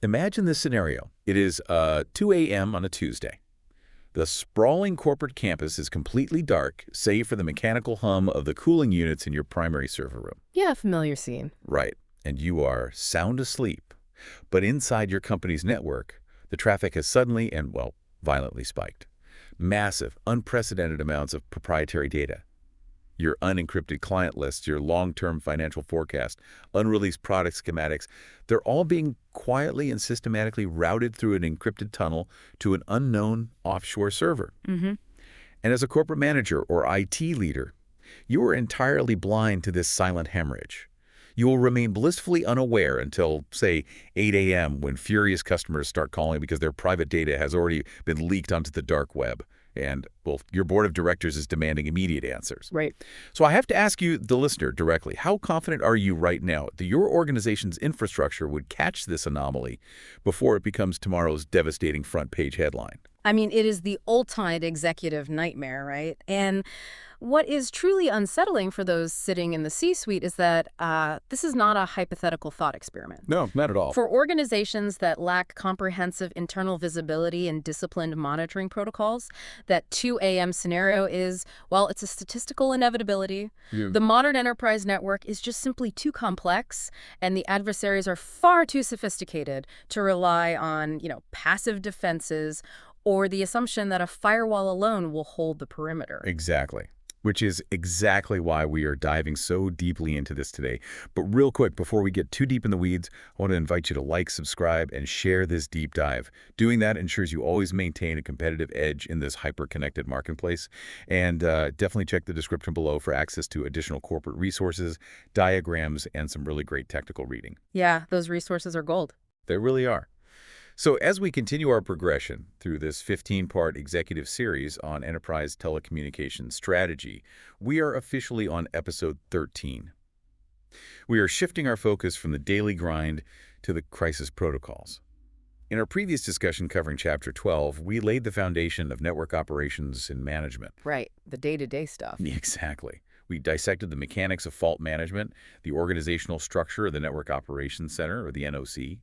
Imagine this scenario. It is 2 a.m. on a Tuesday. The sprawling corporate campus is completely dark, save for the mechanical hum of the cooling units in your primary server room. Yeah, familiar scene. Right. And you are sound asleep. But inside your company's network, the traffic has suddenly and, well, violently spiked. Massive, unprecedented amounts of proprietary data. Your unencrypted client lists, your long-term financial forecast, unreleased product schematics, they're all being quietly and systematically routed through an encrypted tunnel to an unknown offshore server. Mm-hmm. And as a corporate manager or IT leader, you are entirely blind to this silent hemorrhage. You will remain blissfully unaware until, say, 8 a.m. when furious customers start calling because their private data has already been leaked onto the dark web. And, well, your board of directors is demanding immediate answers. Right. So I have to ask you, the listener, directly, how confident are you right now that your organization's infrastructure would catch this anomaly before it becomes tomorrow's devastating front-page headline? I mean, it is the ultimate executive nightmare, right? And what is truly unsettling for those sitting in the C-suite is that this is not a hypothetical thought experiment. No, not at all. For organizations that lack comprehensive internal visibility and disciplined monitoring protocols, that 2 a.m. scenario is, well, it's a statistical inevitability. Yeah. The modern enterprise network is just simply too complex, and the adversaries are far too sophisticated to rely on, passive defenses or the assumption that a firewall alone will hold the perimeter. Exactly. Which is exactly why we are diving so deeply into this today. But real quick, before we get too deep in the weeds, I want to invite you to like, subscribe, and share this deep dive. Doing that ensures you always maintain a competitive edge in this hyper-connected marketplace. And definitely check the description below for access to additional corporate resources, diagrams, and some really great technical reading. Yeah, those resources are gold. They really are. So as we continue our progression through this 15-part executive series on enterprise telecommunications strategy, we are officially on episode 13. We are shifting our focus from the daily grind to the crisis protocols. In our previous discussion covering Chapter 12, we laid the foundation of network operations and management. Right, the day-to-day stuff. Exactly. We dissected the mechanics of fault management, the organizational structure of the Network Operations Center, or the NOC,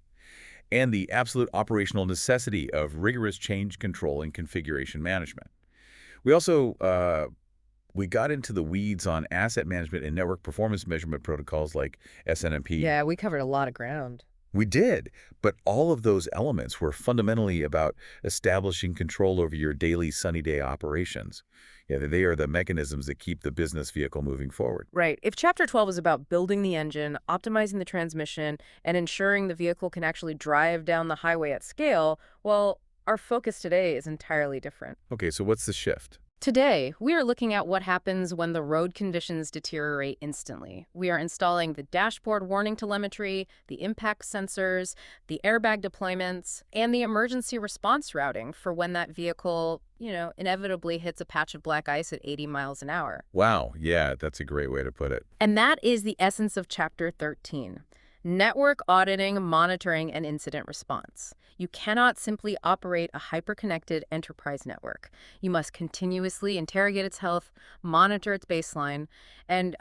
and the absolute operational necessity of rigorous change control and configuration management. We also we got into the weeds on asset management and network performance measurement protocols like SNMP. Yeah, we covered a lot of ground. We did, but all of those elements were fundamentally about establishing control over your daily sunny day operations. Yeah, they are the mechanisms that keep the business vehicle moving forward. Right. If Chapter 12 is about building the engine, optimizing the transmission, and ensuring the vehicle can actually drive down the highway at scale, well, our focus today is entirely different. Okay, so what's the shift? Today, we are looking at what happens when the road conditions deteriorate instantly. We are installing the dashboard warning telemetry, the impact sensors, the airbag deployments, and the emergency response routing for when that vehicle, inevitably hits a patch of black ice at 80 miles an hour. Wow, yeah, that's a great way to put it. And that is the essence of Chapter 13. Network auditing, monitoring, and incident response. You cannot simply operate a hyper-connected enterprise network. You must continuously interrogate its health, monitor its baseline, and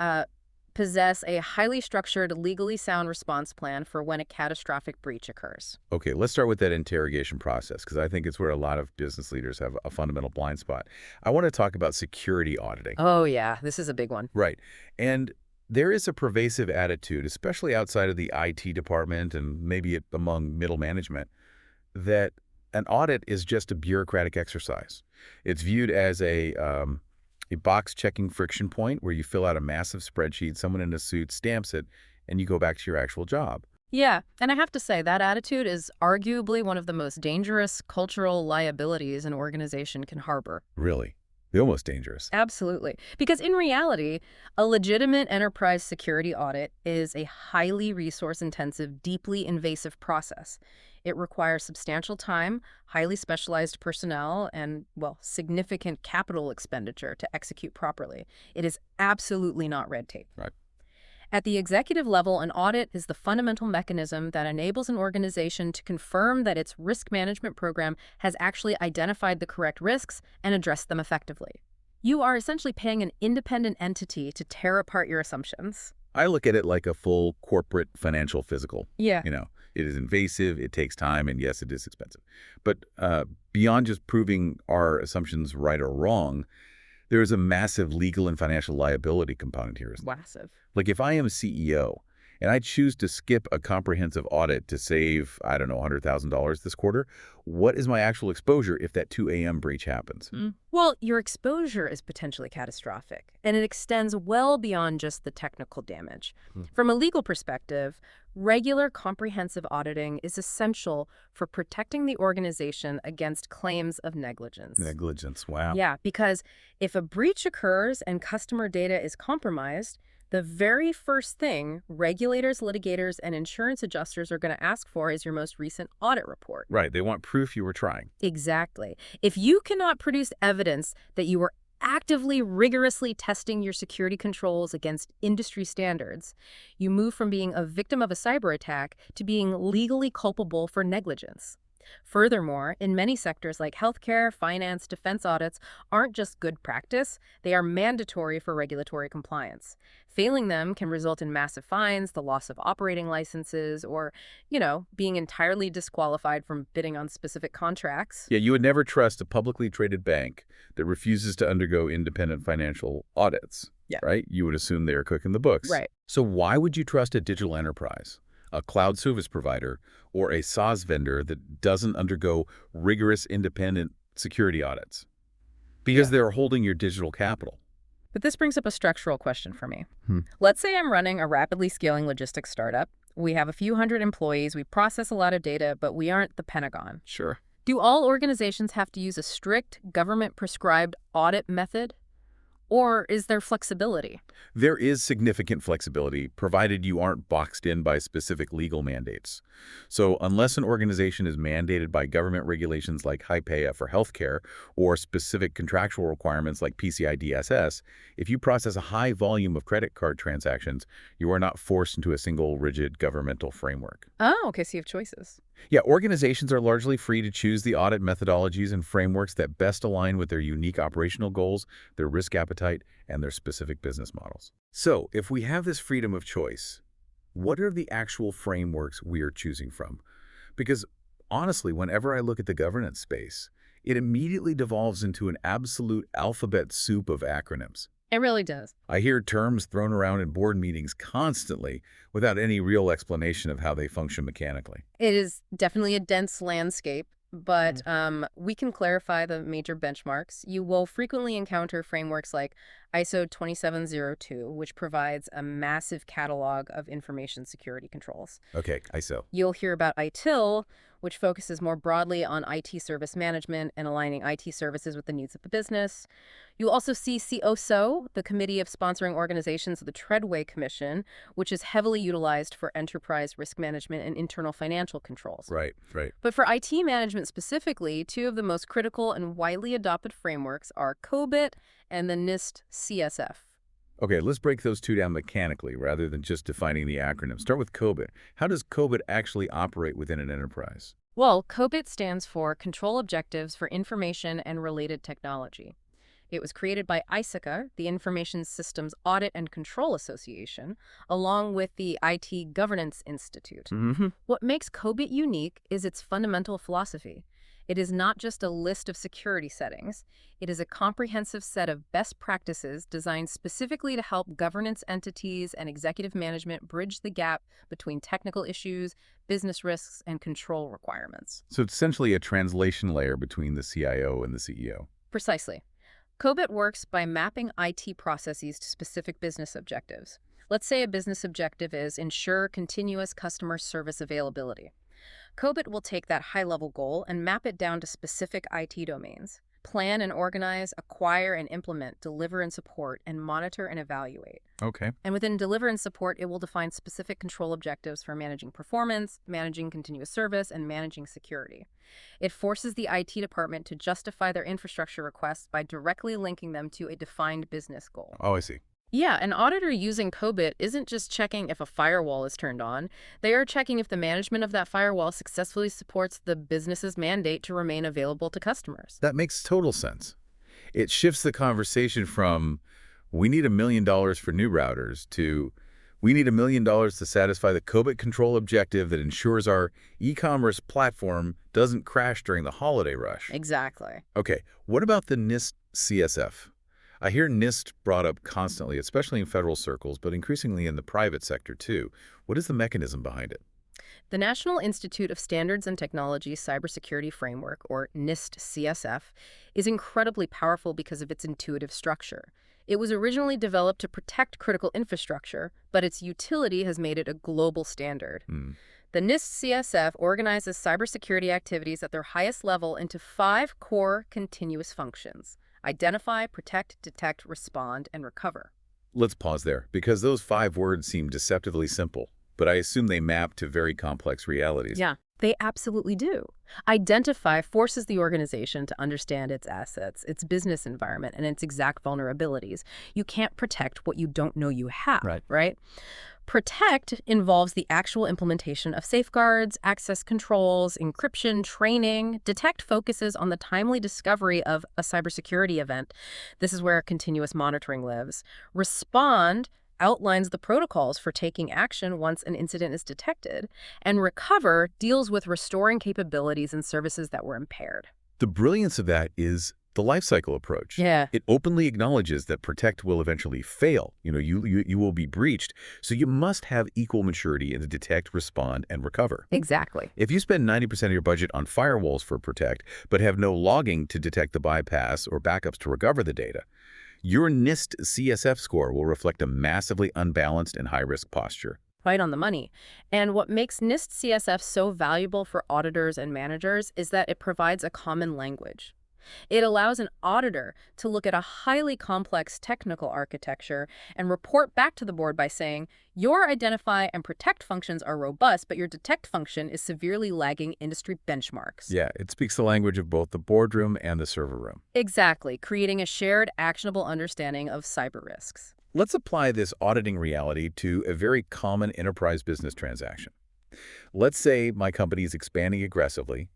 possess a highly structured, legally sound response plan for when a catastrophic breach occurs. Okay, let's start with that interrogation process, because I think it's where a lot of business leaders have a fundamental blind spot. I want to talk about security auditing. Oh, yeah, this is a big one. Right. And there is a pervasive attitude, especially outside of the IT department and maybe among middle management, that an audit is just a bureaucratic exercise. It's viewed as a box-checking friction point where you fill out a massive spreadsheet, someone in a suit stamps it, and you go back to your actual job. Yeah, and I have to say, that attitude is arguably one of the most dangerous cultural liabilities an organization can harbor. Really? They're almost dangerous. Absolutely. Because in reality, a legitimate enterprise security audit is a highly resource-intensive, deeply invasive process. It requires substantial time, highly specialized personnel, and, well, significant capital expenditure to execute properly. It is absolutely not red tape. Right. At the executive level, an audit is the fundamental mechanism that enables an organization to confirm that its risk management program has actually identified the correct risks and addressed them effectively. You are essentially paying an independent entity to tear apart your assumptions. I look at it like a full corporate financial physical. Yeah. It is invasive, it takes time, and yes, it is expensive. But beyond just proving our assumptions right or wrong, there is a massive legal and financial liability component here, isn't there? Massive. Like if I am a CEO and I choose to skip a comprehensive audit to save, I don't know, $100,000 this quarter, what is my actual exposure if that 2 a.m. breach happens? Well, your exposure is potentially catastrophic, and it extends well beyond just the technical damage. From a legal perspective, regular comprehensive auditing is essential for protecting the organization against claims of negligence. Negligence, wow. Yeah, because if a breach occurs and customer data is compromised, the very first thing regulators, litigators, and insurance adjusters are going to ask for is your most recent audit report. Right, they want proof you were trying. Exactly. If you cannot produce evidence that you were actively, rigorously testing your security controls against industry standards, you move from being a victim of a cyber attack to being legally culpable for negligence. Furthermore, in many sectors like healthcare, finance, defense audits aren't just good practice, they are mandatory for regulatory compliance. Failing them can result in massive fines, the loss of operating licenses, or, being entirely disqualified from bidding on specific contracts. Yeah, you would never trust a publicly traded bank that refuses to undergo independent financial audits, right? You would assume they are cooking the books. Right. So why would you trust a digital enterprise, a cloud service provider, or a SaaS vendor that doesn't undergo rigorous independent security audits? Because they're holding your digital capital. But this brings up a structural question for me. Let's say I'm running a rapidly scaling logistics startup. We have a few hundred employees, we process a lot of data, but we aren't the Pentagon. Sure. Do all organizations have to use a strict government-prescribed audit method? Or is there flexibility? There is significant flexibility, provided you aren't boxed in by specific legal mandates. So unless an organization is mandated by government regulations like HIPAA for healthcare or specific contractual requirements like PCI DSS, if you process a high volume of credit card transactions, you are not forced into a single rigid governmental framework. Oh, okay, so you have choices. Yeah, organizations are largely free to choose the audit methodologies and frameworks that best align with their unique operational goals, their risk appetite, and their specific business models. So, if we have this freedom of choice, what are the actual frameworks we are choosing from? Because honestly, whenever I look at the governance space, it immediately devolves into an absolute alphabet soup of acronyms. It really does. I hear terms thrown around in board meetings constantly without any real explanation of how they function mechanically. It is definitely a dense landscape, but we can clarify the major benchmarks. You will frequently encounter frameworks like ISO 2702, which provides a massive catalog of information security controls. Okay, ISO. You'll hear about ITIL, which focuses more broadly on IT service management and aligning IT services with the needs of the business. You'll also see COSO, the Committee of Sponsoring Organizations of the Treadway Commission, which is heavily utilized for enterprise risk management and internal financial controls. Right. But for IT management specifically, two of the most critical and widely adopted frameworks are COBIT and the NIST CSF. Okay, let's break those two down mechanically rather than just defining the acronym. Start with COBIT. How does COBIT actually operate within an enterprise? Well, COBIT stands for Control Objectives for Information and Related Technology. It was created by ISACA, the Information Systems Audit and Control Association, along with the IT Governance Institute. What makes COBIT unique is its fundamental philosophy. It is not just a list of security settings. It is a comprehensive set of best practices designed specifically to help governance entities and executive management bridge the gap between technical issues, business risks, and control requirements. So it's essentially a translation layer between the CIO and the CEO. Precisely. COBIT works by mapping IT processes to specific business objectives. Let's say a business objective is ensure continuous customer service availability. COBIT will take that high-level goal and map it down to specific IT domains. Plan and organize, acquire and implement, deliver and support, and monitor and evaluate. Okay. And within deliver and support, it will define specific control objectives for managing performance, managing continuous service, and managing security. It forces the IT department to justify their infrastructure requests by directly linking them to a defined business goal. Oh, I see. Yeah, an auditor using COBIT isn't just checking if a firewall is turned on. They are checking if the management of that firewall successfully supports the business's mandate to remain available to customers. That makes total sense. It shifts the conversation from, we need $1 million for new routers to, We need $1 million to satisfy the COBIT control objective that ensures our e-commerce platform doesn't crash during the holiday rush. Exactly. Okay, what about the NIST CSF? I hear NIST brought up constantly, especially in federal circles, but increasingly in the private sector too. What is the mechanism behind it? The National Institute of Standards and Technology Cybersecurity Framework, or NIST CSF, is incredibly powerful because of its intuitive structure. It was originally developed to protect critical infrastructure, but its utility has made it a global standard. The NIST CSF organizes cybersecurity activities at their highest level into 5 core continuous functions: identify, protect, detect, respond, and recover. Let's pause there, because those 5 words seem deceptively simple, but I assume they map to very complex realities. Yeah, they absolutely do. Identify forces the organization to understand its assets, its business environment, and its exact vulnerabilities. You can't protect what you don't know you have, right? Protect involves the actual implementation of safeguards, access controls, encryption, training. Detect focuses on the timely discovery of a cybersecurity event. This is where continuous monitoring lives. Respond outlines the protocols for taking action once an incident is detected. And recover deals with restoring capabilities and services that were impaired. The brilliance of that is the lifecycle approach. Yeah. It openly acknowledges that protect will eventually fail. You will be breached, so you must have equal maturity in the detect, respond, and recover. Exactly. If you spend 90% of your budget on firewalls for protect, but have no logging to detect the bypass or backups to recover the data, your NIST CSF score will reflect a massively unbalanced and high-risk posture. Right on the money. And what makes NIST CSF so valuable for auditors and managers is that it provides a common language. It allows an auditor to look at a highly complex technical architecture and report back to the board by saying, your identify and protect functions are robust, but your detect function is severely lagging industry benchmarks. Yeah, it speaks the language of both the boardroom and the server room. Exactly, creating a shared, actionable understanding of cyber risks. Let's apply this auditing reality to a very common enterprise business transaction. Let's say my company is expanding aggressively,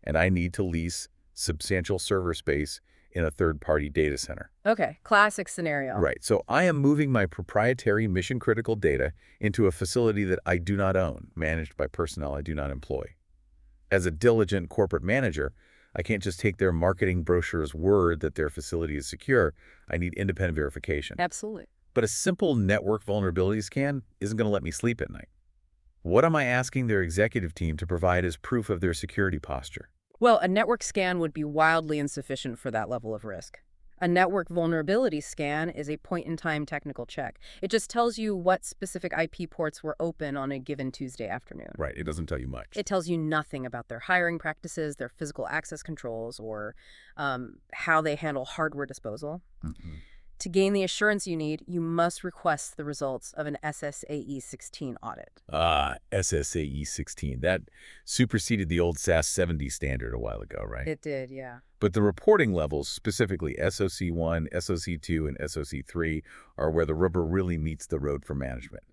and I need to lease substantial server space in a third-party data center. Okay, classic scenario. Right, so I am moving my proprietary mission-critical data into a facility that I do not own, managed by personnel I do not employ. As a diligent corporate manager, I can't just take their marketing brochure's word that their facility is secure. I need independent verification. Absolutely. But a simple network vulnerability scan isn't going to let me sleep at night. What am I asking their executive team to provide as proof of their security posture? Well, a network scan would be wildly insufficient for that level of risk. A network vulnerability scan is a point-in-time technical check. It just tells you what specific IP ports were open on a given Tuesday afternoon. Right, it doesn't tell you much. It tells you nothing about their hiring practices, their physical access controls, or how they handle hardware disposal. To gain the assurance you need, you must request the results of an SSAE 16 audit. SSAE 16. That superseded the old SAS 70 standard a while ago, right? It did, yeah. But the reporting levels, specifically SOC1, SOC2, and SOC3, are where the rubber really meets the road for management.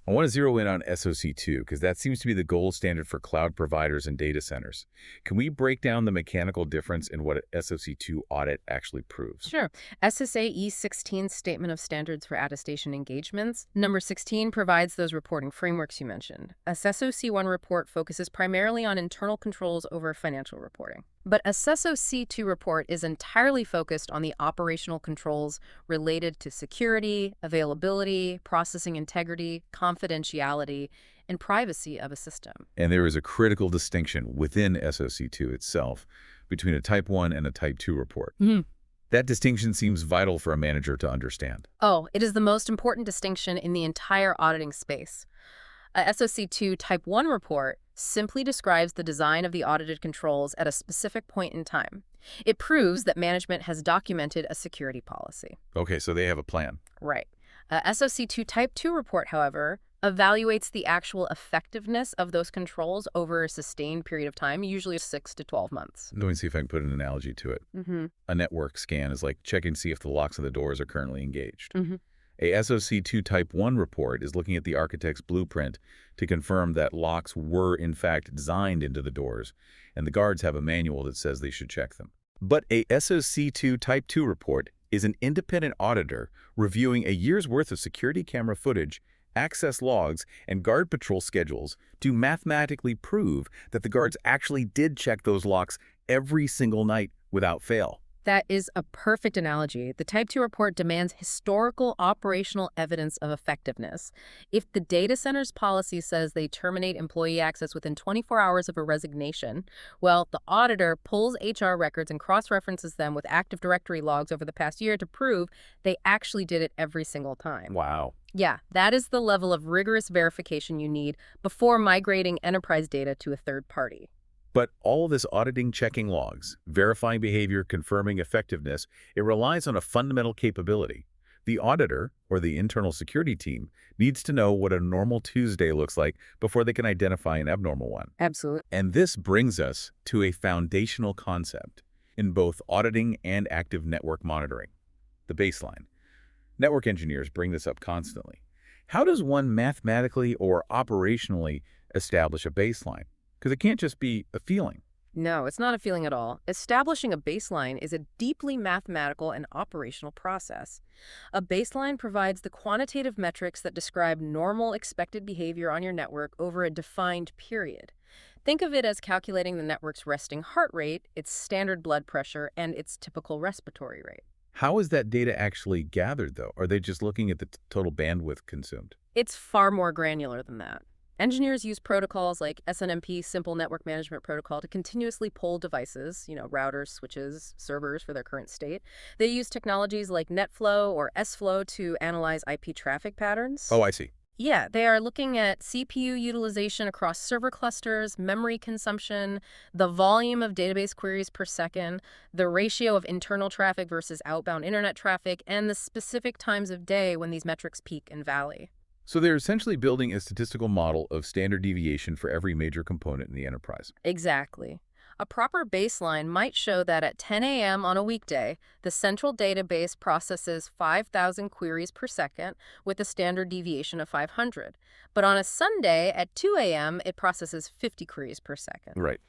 I want to zero in on SOC2 because that seems to be the gold standard for cloud providers and data centers. Can we break down the mechanical difference in what an SOC2 audit actually proves? Sure. SSAE 16 Statement of Standards for Attestation Engagements. Number 16 provides those reporting frameworks you mentioned. A SOC1 report focuses primarily on internal controls over financial reporting. But a SOC2 report is entirely focused on the operational controls related to security, availability, processing integrity, confidentiality, and privacy of a system. And there is a critical distinction within SOC2 itself between a Type 1 and a Type 2 report. That distinction seems vital for a manager to understand. Oh, it is the most important distinction in the entire auditing space. A SOC2 Type 1 report simply describes the design of the audited controls at a specific point in time. It proves that management has documented a security policy. Okay, so they have a plan. Right. A SOC2 Type 2 report, however, evaluates the actual effectiveness of those controls over a sustained period of time, usually 6 to 12 months. Let me see if I can put an analogy to it. A network scan is like checking to see if the locks on the doors are currently engaged. A SOC2 Type 1 report is looking at the architect's blueprint to confirm that locks were in fact designed into the doors, and the guards have a manual that says they should check them. But a SOC2 Type 2 report is an independent auditor reviewing a year's worth of security camera footage access logs, and guard patrol schedules to mathematically prove that the guards actually did check those locks every single night without fail. That is a perfect analogy. The Type 2 report demands historical operational evidence of effectiveness. If the data center's policy says they terminate employee access within 24 hours of a resignation, well, the auditor pulls HR records and cross-references them with Active Directory logs over the past year to prove they actually did it every single time. Wow. Yeah, that is the level of rigorous verification you need before migrating enterprise data to a third party. But all this auditing, checking logs, verifying behavior, confirming effectiveness, it relies on a fundamental capability. The auditor, or the internal security team, needs to know what a normal Tuesday looks like before they can identify an abnormal one. Absolutely. And this brings us to a foundational concept in both auditing and active network monitoring, the baseline. Network engineers bring this up constantly. How does one mathematically or operationally establish a baseline? Because it can't just be a feeling. No, it's not a feeling at all. Establishing a baseline is a deeply mathematical and operational process. A baseline provides the quantitative metrics that describe normal expected behavior on your network over a defined period. Think of it as calculating the network's resting heart rate, its standard blood pressure, and its typical respiratory rate. How is that data actually gathered, though? Are they just looking at the total bandwidth consumed? It's far more granular than that. Engineers use protocols like SNMP, Simple Network Management Protocol, to continuously poll devices, routers, switches, servers for their current state. They use technologies like NetFlow or SFlow to analyze IP traffic patterns. Oh, I see. Yeah, they are looking at CPU utilization across server clusters, memory consumption, the volume of database queries per second, the ratio of internal traffic versus outbound internet traffic, and the specific times of day when these metrics peak and valley. So they're essentially building a statistical model of standard deviation for every major component in the enterprise. Exactly. A proper baseline might show that at 10 a.m. on a weekday, the central database processes 5,000 queries per second with a standard deviation of 500. But on a Sunday at 2 a.m., it processes 50 queries per second. Right.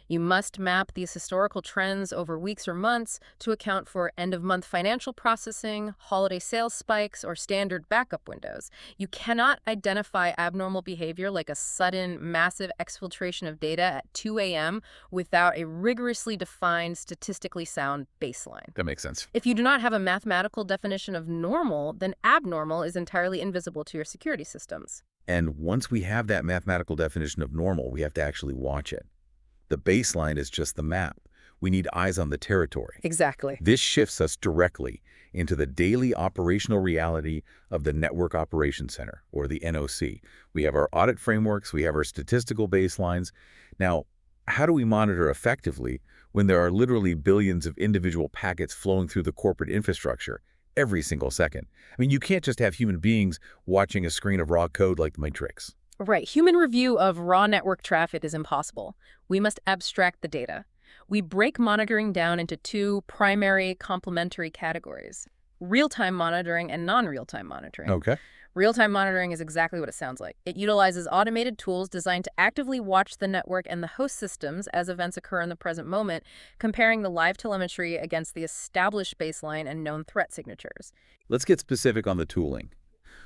You must map these historical trends over weeks or months to account for end-of-month financial processing, holiday sales spikes, or standard backup windows. You cannot identify abnormal behavior like a sudden, massive exfiltration of data at 2 a.m. without a rigorously defined, statistically sound baseline. That makes sense. If you do not have a mathematical definition of normal, then abnormal is entirely invisible to your security systems. And once we have that mathematical definition of normal, we have to actually watch it. The baseline is just the map. We need eyes on the territory. Exactly. This shifts us directly into the daily operational reality of the Network Operations Center, or the NOC. We have our audit frameworks, we have our statistical baselines. Now, how do we monitor effectively when there are literally billions of individual packets flowing through the corporate infrastructure every single second? I mean, you can't just have human beings watching a screen of raw code like the Matrix. Right. Human review of raw network traffic is impossible. We must abstract the data. We break monitoring down into two primary complementary categories: real-time monitoring and non-real-time monitoring. Okay. Real-time monitoring is exactly what it sounds like. It utilizes automated tools designed to actively watch the network and the host systems as events occur in the present moment, comparing the live telemetry against the established baseline and known threat signatures. Let's get specific on the tooling.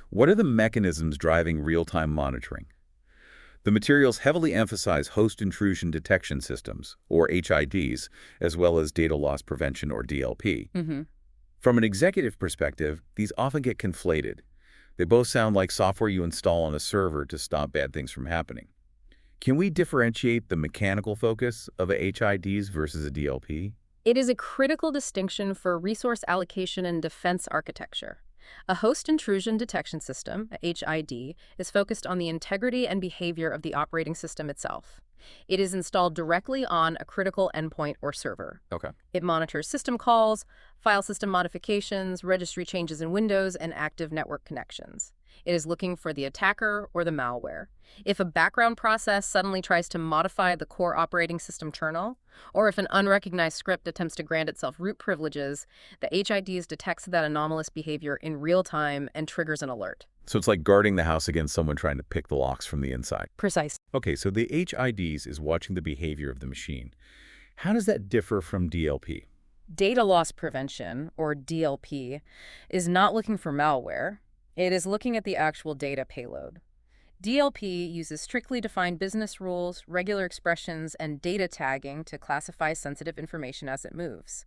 What are the mechanisms driving real-time monitoring? The materials heavily emphasize host intrusion detection systems, or HIDs, as well as data loss prevention, or DLP. From an executive perspective, these often get conflated. They both sound like software you install on a server to stop bad things from happening. Can we differentiate the mechanical focus of a HIDs versus a DLP? It is a critical distinction for resource allocation and defense architecture. A host intrusion detection system, a HID, is focused on the integrity and behavior of the operating system itself. It is installed directly on a critical endpoint or server. Okay. It monitors system calls, file system modifications, registry changes in Windows, and active network connections. It is looking for the attacker or the malware. If a background process suddenly tries to modify the core operating system kernel, or if an unrecognized script attempts to grant itself root privileges, the HIDs detects that anomalous behavior in real time and triggers an alert. So it's like guarding the house against someone trying to pick the locks from the inside. Precise. Okay, so the HIDs is watching the behavior of the machine. How does that differ from DLP? Data loss prevention, or DLP, is not looking for malware. It is looking at the actual data payload. DLP uses strictly defined business rules, regular expressions, and data tagging to classify sensitive information as it moves.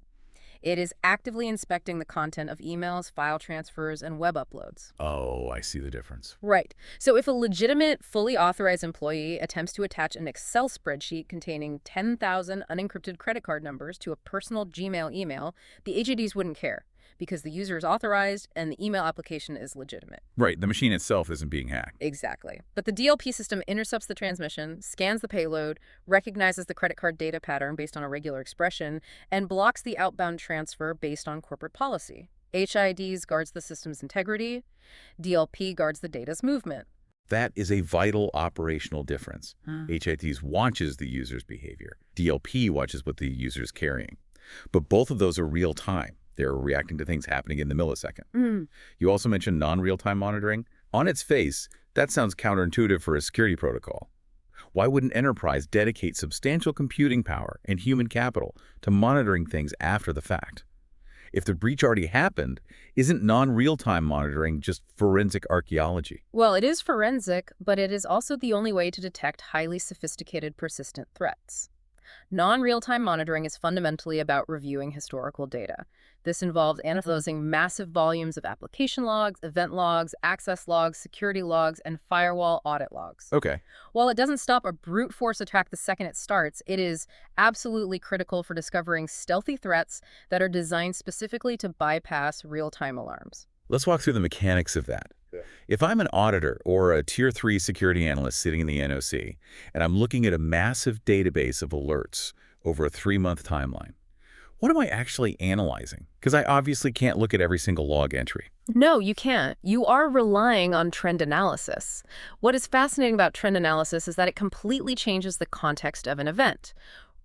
It is actively inspecting the content of emails, file transfers, and web uploads. Oh, I see the difference. Right. So if a legitimate, fully authorized employee attempts to attach an Excel spreadsheet containing 10,000 unencrypted credit card numbers to a personal Gmail email, the HADs wouldn't care because the user is authorized and the email application is legitimate. Right, the machine itself isn't being hacked. Exactly. But the DLP system intercepts the transmission, scans the payload, recognizes the credit card data pattern based on a regular expression, and blocks the outbound transfer based on corporate policy. HIDs guards the system's integrity. DLP guards the data's movement. That is a vital operational difference. HITs watches the user's behavior. DLP watches what the user is carrying. But both of those are real time. They're reacting to things happening in the millisecond. You also mentioned non-real-time monitoring. On its face, that sounds counterintuitive for a security protocol. Why would an enterprise dedicate substantial computing power and human capital to monitoring things after the fact? If the breach already happened, isn't non-real-time monitoring just forensic archaeology? Well, it is forensic, but it is also the only way to detect highly sophisticated, persistent threats. Non-real-time monitoring is fundamentally about reviewing historical data. This involves analyzing massive volumes of application logs, event logs, access logs, security logs, and firewall audit logs. Okay. While it doesn't stop a brute force attack the second it starts, it is absolutely critical for discovering stealthy threats that are designed specifically to bypass real-time alarms. Let's walk through the mechanics of that. If I'm an auditor or a Tier 3 security analyst sitting in the NOC, and I'm looking at a massive database of alerts over a 3-month timeline, what am I actually analyzing? Because I obviously can't look at every single log entry. No, you can't. You are relying on trend analysis. What is fascinating about trend analysis is that it completely changes the context of an event.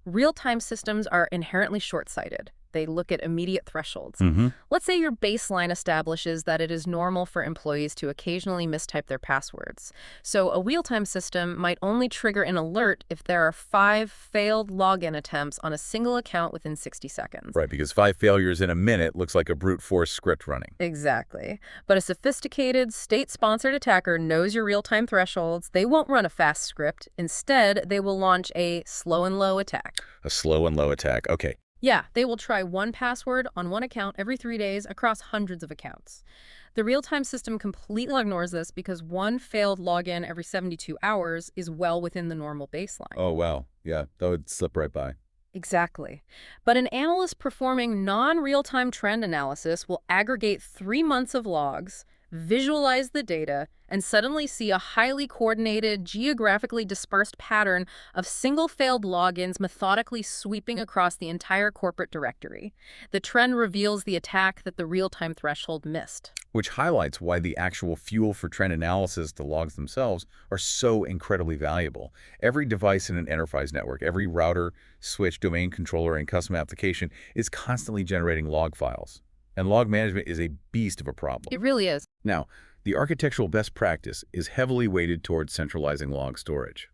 Real-time systems are inherently short-sighted. They look at immediate thresholds. Let's say your baseline establishes that it is normal for employees to occasionally mistype their passwords. So a real-time system might only trigger an alert if there are 5 failed login attempts on a single account within 60 seconds. Right, because 5 failures in a minute looks like a brute force script running. Exactly. But a sophisticated, state-sponsored attacker knows your real-time thresholds. They won't run a fast script. Instead, they will launch a slow and low attack. A slow and low attack. Okay. Yeah, they will try one password on one account every 3 days across hundreds of accounts. The real-time system completely ignores this because one failed login every 72 hours is well within the normal baseline. Oh, wow. Yeah, that would slip right by. Exactly. But an analyst performing non-real-time trend analysis will aggregate 3 months of logs, visualize the data, and suddenly see a highly coordinated, geographically dispersed pattern of single failed logins methodically sweeping across the entire corporate directory. The trend reveals the attack that the real-time threshold missed. Which highlights why the actual fuel for trend analysis, the logs themselves, are so incredibly valuable. Every device in an enterprise network, every router, switch, domain controller, and custom application is constantly generating log files. And log management is a beast of a problem. It really is. Now, the architectural best practice is heavily weighted towards centralizing log storage.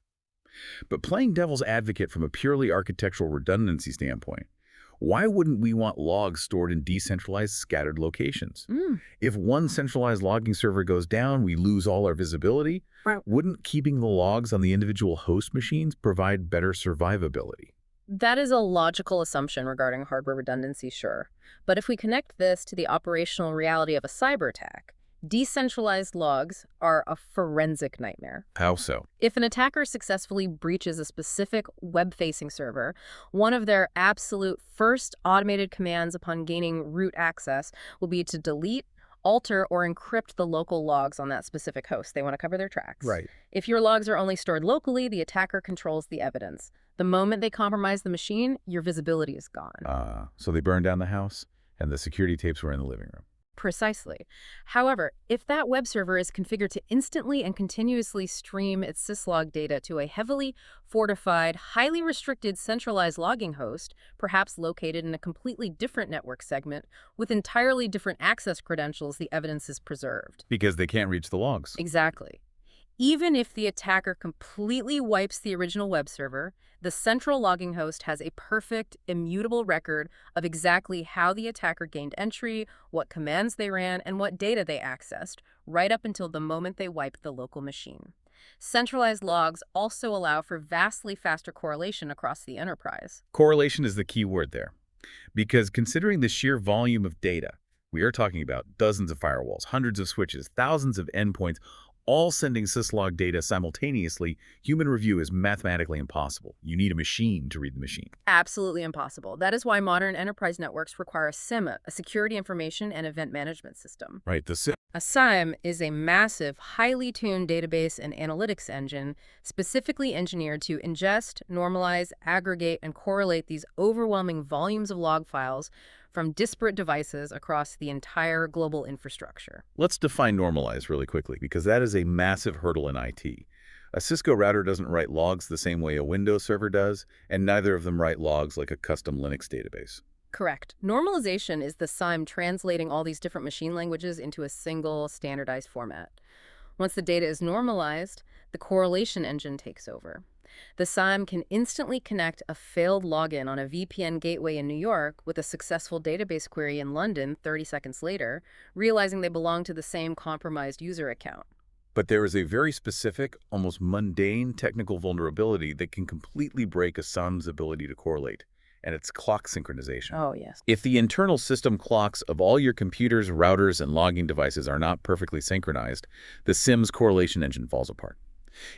But playing devil's advocate from a purely architectural redundancy standpoint, why wouldn't we want logs stored in decentralized, scattered locations? If one centralized logging server goes down, we lose all our visibility. Right. Wouldn't keeping the logs on the individual host machines provide better survivability? That is a logical assumption regarding hardware redundancy, sure. But if we connect this to the operational reality of a cyber attack, decentralized logs are a forensic nightmare. How so? If an attacker successfully breaches a specific web-facing server, one of their absolute first automated commands upon gaining root access will be to delete, alter, or encrypt the local logs on that specific host. They want to cover their tracks. Right. If your logs are only stored locally, the attacker controls the evidence. The moment they compromise the machine, your visibility is gone. So they burned down the house, and the security tapes were in the living room. Precisely. However, if that web server is configured to instantly and continuously stream its syslog data to a heavily fortified, highly restricted centralized logging host, perhaps located in a completely different network segment with entirely different access credentials, the evidence is preserved. Because they can't reach the logs. Exactly. Even if the attacker completely wipes the original web server, the central logging host has a perfect, immutable record of exactly how the attacker gained entry, what commands they ran, and what data they accessed, right up until the moment they wiped the local machine. Centralized logs also allow for vastly faster correlation across the enterprise. Correlation is the key word there, because considering the sheer volume of data, we are talking about dozens of firewalls, hundreds of switches, thousands of endpoints, all sending syslog data simultaneously. Human review is mathematically impossible. You need a machine to read the machine. Absolutely impossible. That is why modern enterprise networks require a SIEM, a security information and event management system. Right, the SIEM. A SIEM is a massive, highly tuned database and analytics engine specifically engineered to ingest, normalize, aggregate, and correlate these overwhelming volumes of log files from disparate devices across the entire global infrastructure. Let's define normalize really quickly, because that is a massive hurdle in IT. A Cisco router doesn't write logs the same way a Windows server does, and neither of them write logs like a custom Linux database. Correct. Normalization is the SIEM translating all these different machine languages into a single standardized format. Once the data is normalized, the correlation engine takes over. The SIEM can instantly connect a failed login on a VPN gateway in New York with a successful database query in London 30 seconds later, realizing they belong to the same compromised user account. But there is a very specific, almost mundane technical vulnerability that can completely break a SIEM's ability to correlate, and it's clock synchronization. Oh, yes. If the internal system clocks of all your computers, routers, and logging devices are not perfectly synchronized, the SIEM's correlation engine falls apart.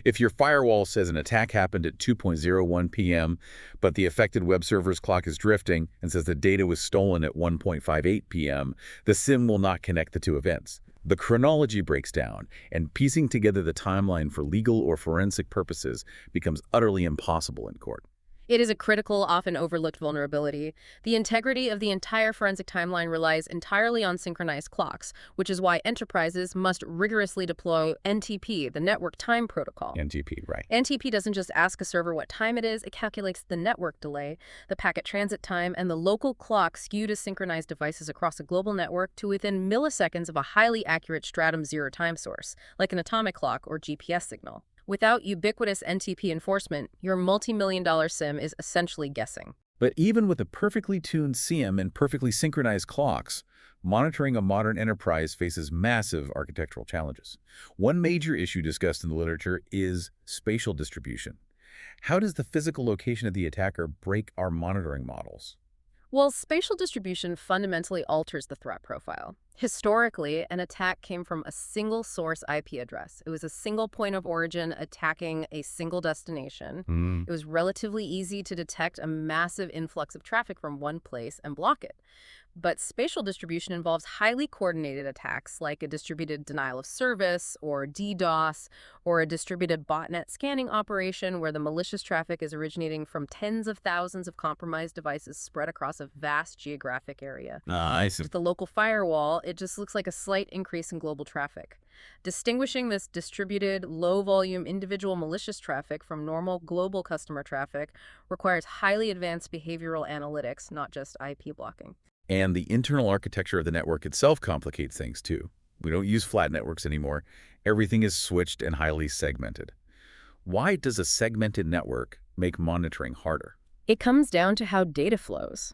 If your firewall says an attack happened at 2:01 p.m., but the affected web server's clock is drifting and says the data was stolen at 1:58 p.m., the SIEM will not connect the two events. The chronology breaks down, and piecing together the timeline for legal or forensic purposes becomes utterly impossible in court. It is a critical, often overlooked vulnerability. The integrity of the entire forensic timeline relies entirely on synchronized clocks, which is why enterprises must rigorously deploy NTP, the Network Time Protocol. NTP, right. NTP doesn't just ask a server what time it is, it calculates the network delay, the packet transit time, and the local clock skewed to synchronize devices across a global network to within milliseconds of a highly accurate stratum zero time source, like an atomic clock or GPS signal. Without ubiquitous NTP enforcement, your multi-million-dollar SIEM is essentially guessing. But even with a perfectly tuned SIEM and perfectly synchronized clocks, monitoring a modern enterprise faces massive architectural challenges. One major issue discussed in the literature is spatial distribution. How does the physical location of the attacker break our monitoring models? Well, spatial distribution fundamentally alters the threat profile. Historically, an attack came from a single source IP address. It was a single point of origin attacking a single destination. It was relatively easy to detect a massive influx of traffic from one place and block it. But spatial distribution involves highly coordinated attacks like a distributed denial of service or DDoS or a distributed botnet scanning operation where the malicious traffic is originating from tens of thousands of compromised devices spread across a vast geographic area. I see. With the local firewall, it just looks like a slight increase in global traffic. Distinguishing this distributed, low-volume individual malicious traffic from normal global customer traffic requires highly advanced behavioral analytics, not just IP blocking. And the internal architecture of the network itself complicates things too. We don't use flat networks anymore. Everything is switched and highly segmented. Why does a segmented network make monitoring harder? It comes down to how data flows.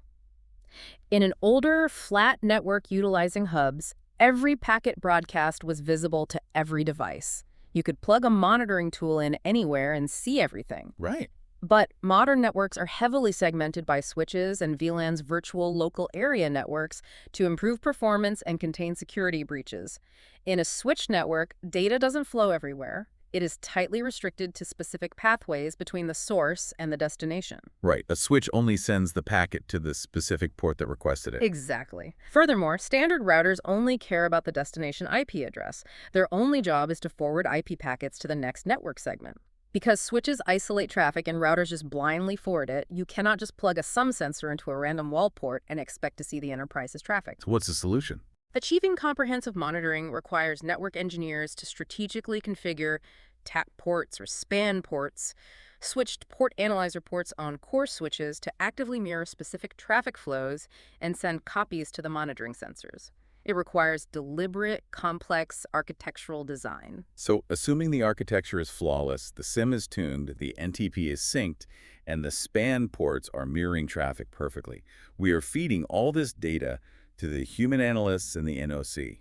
In an older, flat network utilizing hubs, every packet broadcast was visible to every device. You could plug a monitoring tool in anywhere and see everything. Right. But modern networks are heavily segmented by switches and VLAN's virtual local area networks to improve performance and contain security breaches. In a switch network, data doesn't flow everywhere. It is tightly restricted to specific pathways between the source and the destination. Right. A switch only sends the packet to the specific port that requested it. Exactly. Furthermore, standard routers only care about the destination IP address. Their only job is to forward IP packets to the next network segment. Because switches isolate traffic and routers just blindly forward it, you cannot just plug a SIEM sensor into a random wall port and expect to see the enterprise's traffic. So what's the solution? Achieving comprehensive monitoring requires network engineers to strategically configure TAP ports or span ports, switched port analyzer ports on core switches to actively mirror specific traffic flows and send copies to the monitoring sensors. It requires deliberate, complex architectural design. So, assuming the architecture is flawless, the SIEM is tuned, the NTP is synced, and the span ports are mirroring traffic perfectly, we are feeding all this data to the human analysts and the NOC.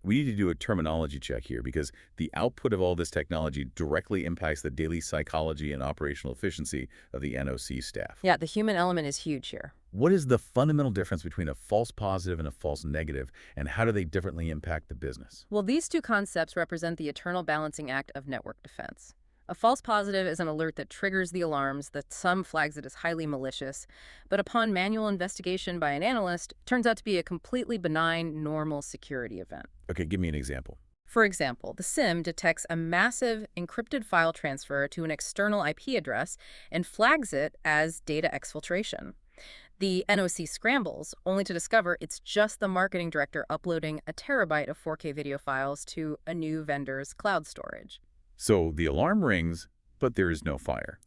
We need to do a terminology check here because the output of all this technology directly impacts the daily psychology and operational efficiency of the NOC staff. Yeah, the human element is huge here. What is the fundamental difference between a false positive and a false negative, and how do they differently impact the business? Well, these two concepts represent the eternal balancing act of network defense. A false positive is an alert that triggers the alarms that some flags it as highly malicious, but upon manual investigation by an analyst, turns out to be a completely benign, normal security event. Okay, give me an example. For example, the SIEM detects a massive encrypted file transfer to an external IP address and flags it as data exfiltration. The NOC scrambles, only to discover it's just the marketing director uploading a terabyte of 4K video files to a new vendor's cloud storage. So the alarm rings, but there is no fire.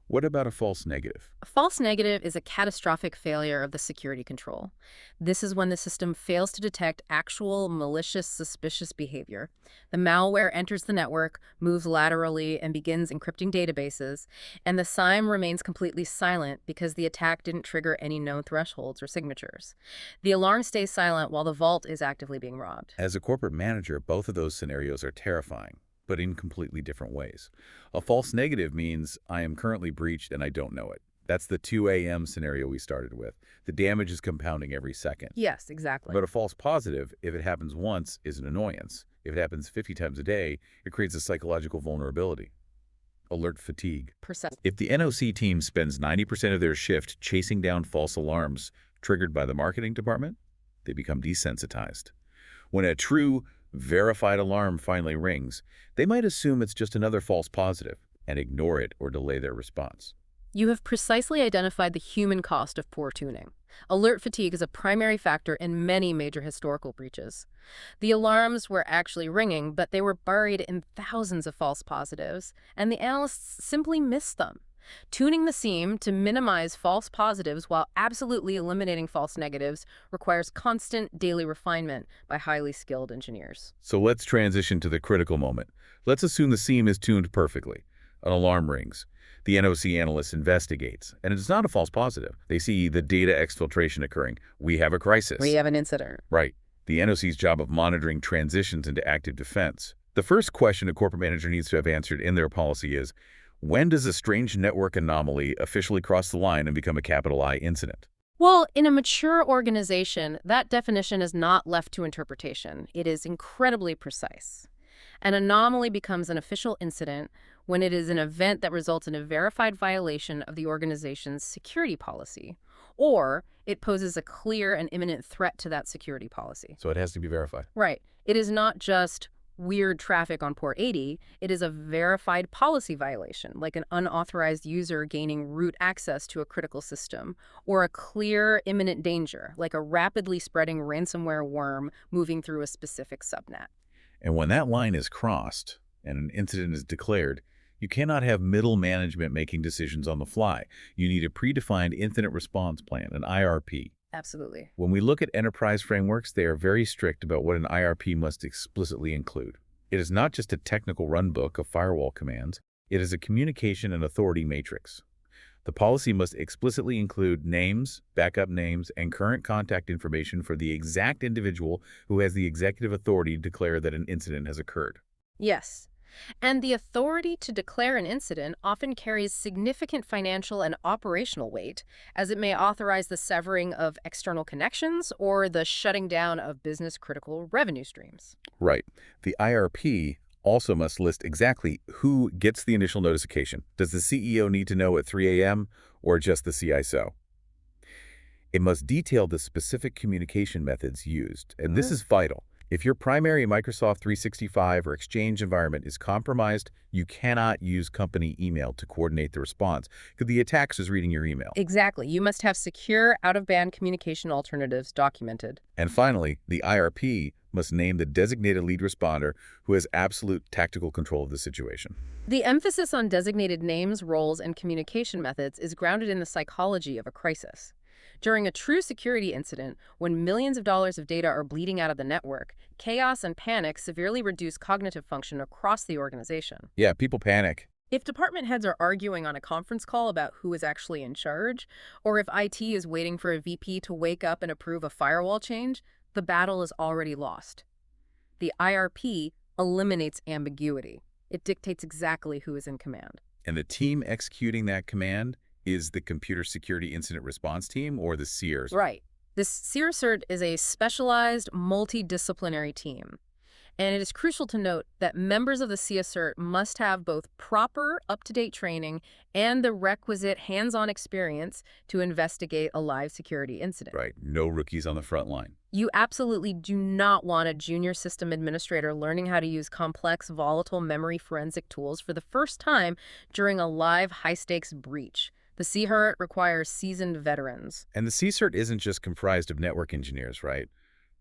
What about a false negative? A false negative is a catastrophic failure of the security control. This is when the system fails to detect actual malicious, suspicious behavior. The malware enters the network, moves laterally, and begins encrypting databases, and the SIEM remains completely silent because the attack didn't trigger any known thresholds or signatures. The alarm stays silent while the vault is actively being robbed. As a corporate manager, both of those scenarios are terrifying, but in completely different ways. A false negative means I am currently breached and I don't know it. That's the 2 a.m. scenario we started with. The damage is compounding every second. Yes, exactly. But a false positive, if it happens once, is an annoyance. If it happens 50 times a day, it creates a psychological vulnerability. Alert fatigue. If the NOC team spends 90% of their shift chasing down false alarms triggered by the marketing department, they become desensitized. When a true, verified alarm finally rings, they might assume it's just another false positive and ignore it or delay their response. You have precisely identified the human cost of poor tuning. Alert fatigue is a primary factor in many major historical breaches. The alarms were actually ringing, but they were buried in thousands of false positives, and the analysts simply missed them. Tuning the SIEM to minimize false positives while absolutely eliminating false negatives requires constant daily refinement by highly skilled engineers. So let's transition to the critical moment. Let's assume the SIEM is tuned perfectly. An alarm rings. The NOC analyst investigates, and it's not a false positive. They see the data exfiltration occurring. We have a crisis. We have an incident. Right. The NOC's job of monitoring transitions into active defense. The first question a corporate manager needs to have answered in their policy is, when does a strange network anomaly officially cross the line and become a capital I incident? Well, in a mature organization, that definition is not left to interpretation. It is incredibly precise. An anomaly becomes an official incident when it is an event that results in a verified violation of the organization's security policy, or it poses a clear and imminent threat to that security policy. So it has to be verified. Right. It is not just weird traffic on port 80, it is a verified policy violation, like an unauthorized user gaining root access to a critical system, or a clear imminent danger, like a rapidly spreading ransomware worm moving through a specific subnet. And when that line is crossed and an incident is declared, you cannot have middle management making decisions on the fly. You need a predefined incident response plan, an IRP. Absolutely. When we look at enterprise frameworks, they are very strict about what an IRP must explicitly include. It is not just a technical runbook of firewall commands. It is a communication and authority matrix. The policy must explicitly include names, backup names, and current contact information for the exact individual who has the executive authority to declare that an incident has occurred. Yes. And the authority to declare an incident often carries significant financial and operational weight, as it may authorize the severing of external connections or the shutting down of business-critical revenue streams. Right. The IRP also must list exactly who gets the initial notification. Does the CEO need to know at 3 a.m. or just the CISO? It must detail the specific communication methods used, and this is vital. If your primary Microsoft 365 or Exchange environment is compromised, you cannot use company email to coordinate the response because the attacker is reading your email. Exactly. You must have secure, out-of-band communication alternatives documented. And finally, the IRP must name the designated lead responder who has absolute tactical control of the situation. The emphasis on designated names, roles, and communication methods is grounded in the psychology of a crisis. During a true security incident, when millions of dollars of data are bleeding out of the network, chaos and panic severely reduce cognitive function across the organization. Yeah, people panic. If department heads are arguing on a conference call about who is actually in charge, or if IT is waiting for a VP to wake up and approve a firewall change, the battle is already lost. The IRP eliminates ambiguity. It dictates exactly who is in command. And the team executing that command is the Computer Security Incident Response Team or the SEERS? Right. This CERT is a specialized, multidisciplinary team. And it is crucial to note that members of the CSIRT must have both proper, up-to-date training and the requisite hands-on experience to investigate a live security incident. Right. No rookies on the front line. You absolutely do not want a junior system administrator learning how to use complex, volatile memory forensic tools for the first time during a live, high-stakes breach. The CSIRT requires seasoned veterans. And the CSIRT isn't just comprised of network engineers, right?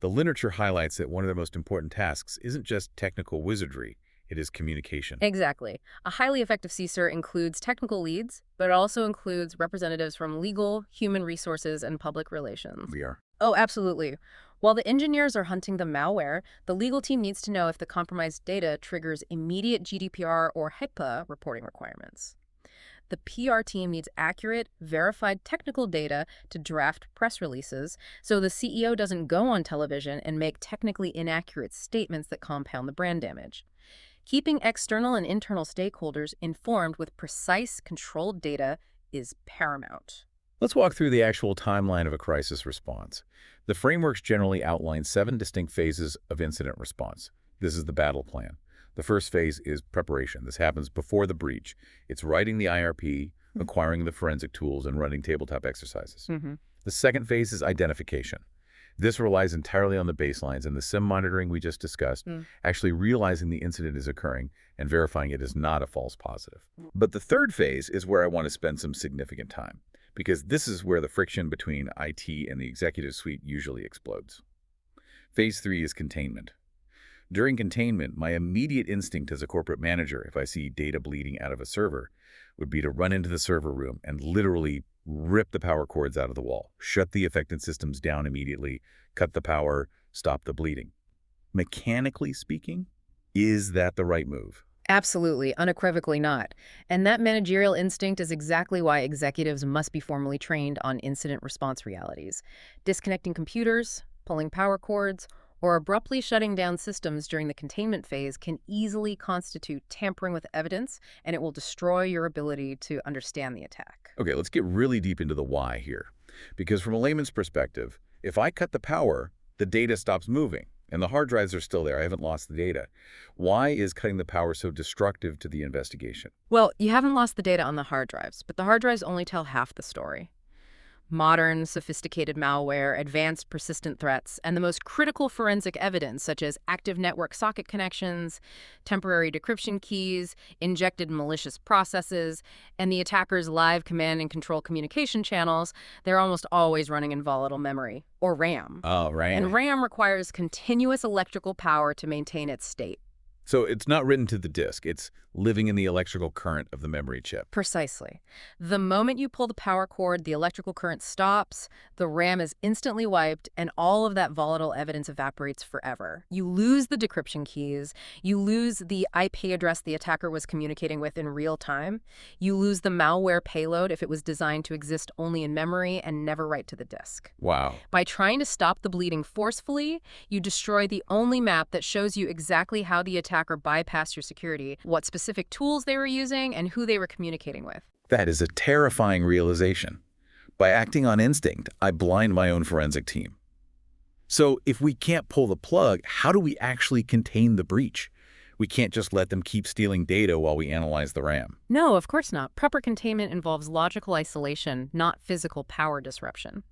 The literature highlights that one of their most important tasks isn't just technical wizardry, it is communication. Exactly. A highly effective CSIRT includes technical leads, but it also includes representatives from legal, human resources, and public relations. We are. Oh, absolutely. While the engineers are hunting the malware, the legal team needs to know if the compromised data triggers immediate GDPR or HIPAA reporting requirements. The PR team needs accurate, verified technical data to draft press releases, so the CEO doesn't go on television and make technically inaccurate statements that compound the brand damage. Keeping external and internal stakeholders informed with precise, controlled data is paramount. Let's walk through the actual timeline of a crisis response. The frameworks generally outline 7 distinct phases of incident response. This is the battle plan. The first phase is preparation. This happens before the breach. It's writing the IRP, acquiring the forensic tools, and running tabletop exercises. The second phase is identification. This relies entirely on the baselines and the SIEM monitoring we just discussed, actually realizing the incident is occurring and verifying it is not a false positive. But the third phase is where I want to spend some significant time, because this is where the friction between IT and the executive suite usually explodes. Phase 3 is containment. During containment, my immediate instinct as a corporate manager, if I see data bleeding out of a server, would be to run into the server room and literally rip the power cords out of the wall, shut the affected systems down immediately, cut the power, stop the bleeding. Mechanically speaking, is that the right move? Absolutely, unequivocally not. And that managerial instinct is exactly why executives must be formally trained on incident response realities. Disconnecting computers, pulling power cords, or abruptly shutting down systems during the containment phase can easily constitute tampering with evidence, and it will destroy your ability to understand the attack. Okay, let's get really deep into the why here. Because from a layman's perspective, if I cut the power, the data stops moving, and the hard drives are still there. I haven't lost the data. Why is cutting the power so destructive to the investigation? Well, you haven't lost the data on the hard drives, but the hard drives only tell half the story. Modern, sophisticated malware, advanced persistent threats, and the most critical forensic evidence, such as active network socket connections, temporary decryption keys, injected malicious processes, and the attacker's live command and control communication channels, they're almost always running in volatile memory, or RAM. Oh, right. And RAM requires continuous electrical power to maintain its state. So it's not written to the disk. It's living in the electrical current of the memory chip. Precisely. The moment you pull the power cord, the electrical current stops, the RAM is instantly wiped, and all of that volatile evidence evaporates forever. You lose the decryption keys. You lose the IP address the attacker was communicating with in real time. You lose the malware payload if it was designed to exist only in memory and never write to the disk. Wow. By trying to stop the bleeding forcefully, you destroy the only map that shows you exactly how the attacker bypassed your security, what specific tools they were using, and who they were communicating with. That is a terrifying realization. By acting on instinct, I blind my own forensic team. So if we can't pull the plug, how do we actually contain the breach? We can't just let them keep stealing data while we analyze the RAM. No, of course not. Proper containment involves logical isolation, not physical power disruption.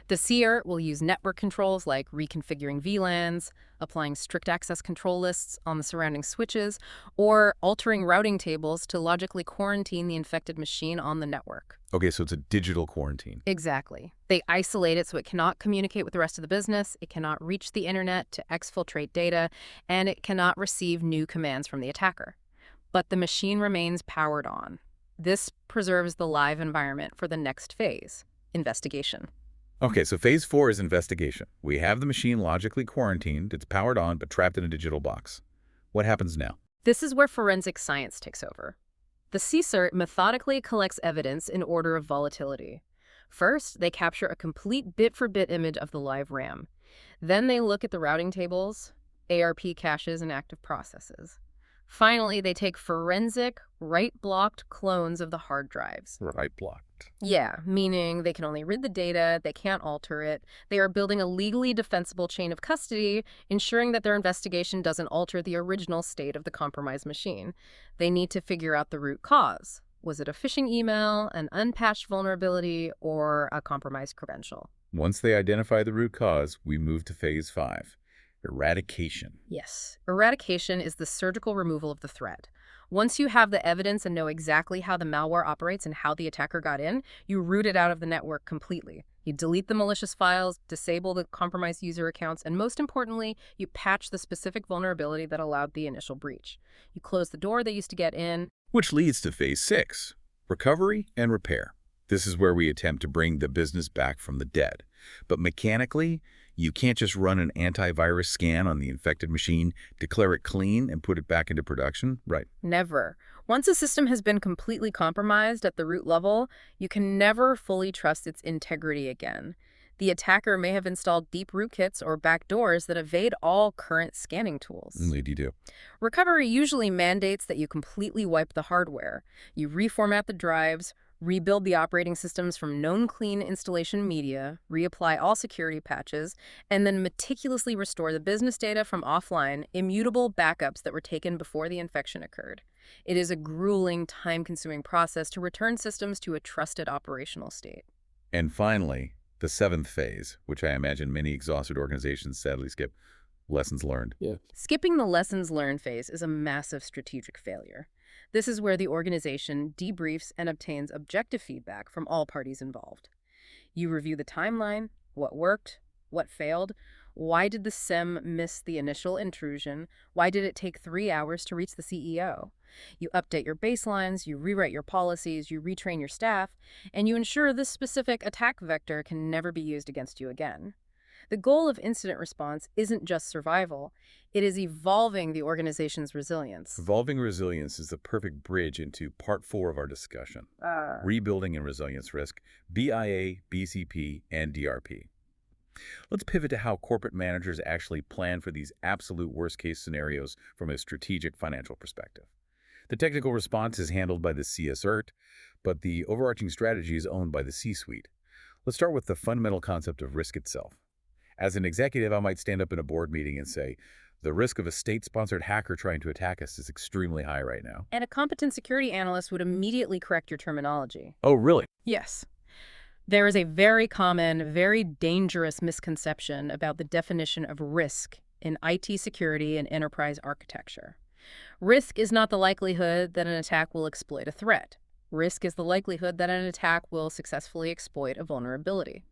The CERT will use network controls like reconfiguring VLANs, applying strict access control lists on the surrounding switches, or altering routing tables to logically quarantine the infected machine on the network. Okay, so it's a digital quarantine. Exactly. They isolate it so it cannot communicate with the rest of the business, it cannot reach the internet to exfiltrate data, and it cannot receive new commands from the attacker. But the machine remains powered on. This preserves the live environment for the next phase. Investigation. Okay, so phase 4 is investigation. We have the machine logically quarantined, it's powered on, but trapped in a digital box. What happens now? This is where forensic science takes over. The CSIRT methodically collects evidence in order of volatility. First, they capture a complete bit-for-bit image of the live RAM. Then they look at the routing tables, ARP caches, and active processes. Finally, they take forensic, write-blocked clones of the hard drives. Right blocked. Yeah, meaning they can only read the data, they can't alter it. They are building a legally defensible chain of custody, ensuring that their investigation doesn't alter the original state of the compromised machine. They need to figure out the root cause. Was it a phishing email, an unpatched vulnerability, or a compromised credential? Once they identify the root cause, we move to phase 5, eradication. Yes. Eradication is the surgical removal of the threat. Once you have the evidence and know exactly how the malware operates and how the attacker got in, you root it out of the network completely. You delete the malicious files, disable the compromised user accounts, and most importantly, you patch the specific vulnerability that allowed the initial breach. You close the door they used to get in. Which leads to phase 6, recovery and repair. This is where we attempt to bring the business back from the dead. But mechanically, you can't just run an antivirus scan on the infected machine, declare it clean, and put it back into production, right? Never. Once a system has been completely compromised at the root level, you can never fully trust its integrity again. The attacker may have installed deep rootkits or backdoors that evade all current scanning tools. Indeed you do. Recovery usually mandates that you completely wipe the hardware. You reformat the drives, rebuild the operating systems from known clean installation media, reapply all security patches, and then meticulously restore the business data from offline, immutable backups that were taken before the infection occurred. It is a grueling, time-consuming process to return systems to a trusted operational state. And finally, the 7th phase, which I imagine many exhausted organizations sadly skip, lessons learned. Yeah. Skipping the lessons learned phase is a massive strategic failure. This is where the organization debriefs and obtains objective feedback from all parties involved. You review the timeline, what worked, what failed, why did the SIEM miss the initial intrusion, why did it take 3 hours to reach the CEO. You update your baselines, you rewrite your policies, you retrain your staff, and you ensure this specific attack vector can never be used against you again. The goal of incident response isn't just survival, it is evolving the organization's resilience. Evolving resilience is the perfect bridge into part 4 of our discussion. Rebuilding and resilience risk, BIA, BCP, and DRP. Let's pivot to how corporate managers actually plan for these absolute worst-case scenarios from a strategic financial perspective. The technical response is handled by the CSIRT, but the overarching strategy is owned by the C-suite. Let's start with the fundamental concept of risk itself. As an executive, I might stand up in a board meeting and say, the risk of a state-sponsored hacker trying to attack us is extremely high right now. And a competent security analyst would immediately correct your terminology. Oh, really? Yes. There is a very common, very dangerous misconception about the definition of risk in IT security and enterprise architecture. Risk is not the likelihood that an attack will exploit a threat. Risk is the likelihood that an attack will successfully exploit a vulnerability.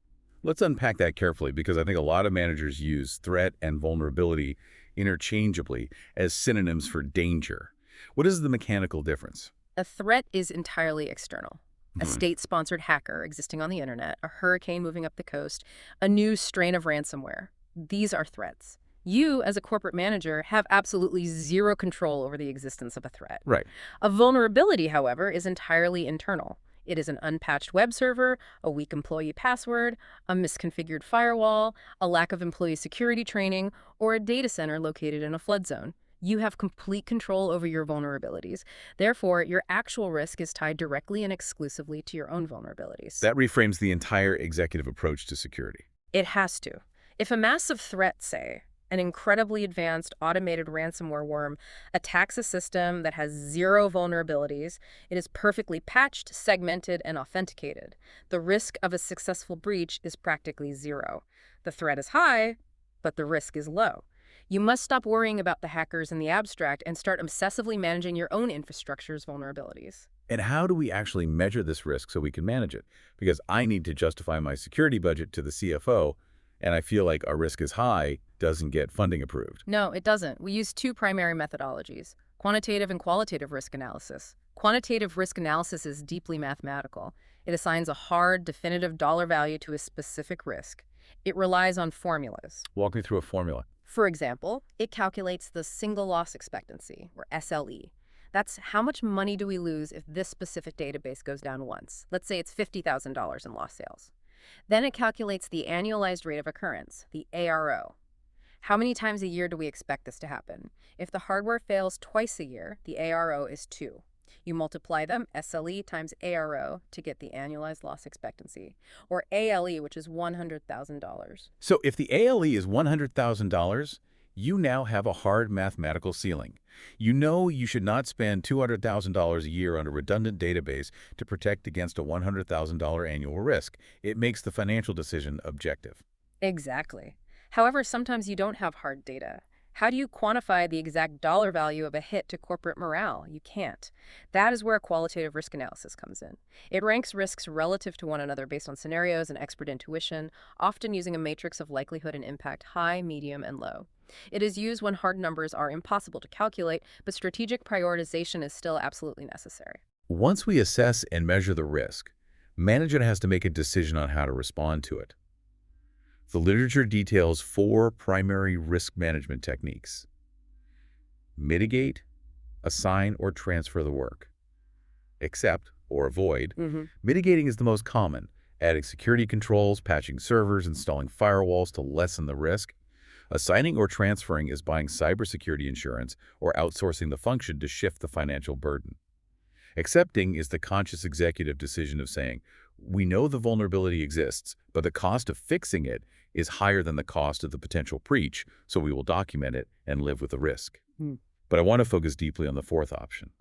Let's unpack that carefully because I think a lot of managers use threat and vulnerability interchangeably as synonyms for danger. What is the mechanical difference? A threat is entirely external. A state-sponsored hacker existing on the internet, a hurricane moving up the coast, a new strain of ransomware. These are threats. You, as a corporate manager, have absolutely zero control over the existence of a threat. Right. A vulnerability, however, is entirely internal. It is an unpatched web server, a weak employee password, a misconfigured firewall, a lack of employee security training, or a data center located in a flood zone. You have complete control over your vulnerabilities. Therefore, your actual risk is tied directly and exclusively to your own vulnerabilities. That reframes the entire executive approach to security. It has to. If a massive threat, say, an incredibly advanced automated ransomware worm attacks a system that has zero vulnerabilities, it is perfectly patched, segmented, and authenticated. The risk of a successful breach is practically zero. The threat is high, but the risk is low. You must stop worrying about the hackers in the abstract and start obsessively managing your own infrastructure's vulnerabilities. And how do we actually measure this risk so we can manage it? Because I need to justify my security budget to the CFO, and I feel like our risk is high doesn't get funding approved. No, it doesn't. We use two primary methodologies, quantitative and qualitative risk analysis. Quantitative risk analysis is deeply mathematical. It assigns a hard, definitive dollar value to a specific risk. It relies on formulas. Walk me through a formula. For example, it calculates the single loss expectancy, or SLE. That's how much money do we lose if this specific database goes down once. Let's say it's $50,000 in lost sales. Then it calculates the annualized rate of occurrence, the ARO. How many times a year do we expect this to happen? If the hardware fails twice a year, the ARO is 2. You multiply them, SLE times ARO, to get the annualized loss expectancy, or ALE, which is $100,000. So if the ALE is $100,000, you now have a hard mathematical ceiling. You know you should not spend $200,000 a year on a redundant database to protect against a $100,000 annual risk. It makes the financial decision objective. Exactly. However, sometimes you don't have hard data. How do you quantify the exact dollar value of a hit to corporate morale? You can't. That is where qualitative risk analysis comes in. It ranks risks relative to one another based on scenarios and expert intuition, often using a matrix of likelihood and impact: high, medium, and low. It is used when hard numbers are impossible to calculate, but strategic prioritization is still absolutely necessary. Once we assess and measure the risk, management has to make a decision on how to respond to it. The literature details 4 primary risk management techniques: mitigate, assign, or transfer the work; accept or avoid. Mitigating is the most common, adding security controls, patching servers, installing firewalls to lessen the risk. Assigning or transferring is buying cybersecurity insurance or outsourcing the function to shift the financial burden. Accepting is the conscious executive decision of saying, we know the vulnerability exists, but the cost of fixing it is higher than the cost of the potential breach, so we will document it and live with the risk. But I want to focus deeply on the 4th option: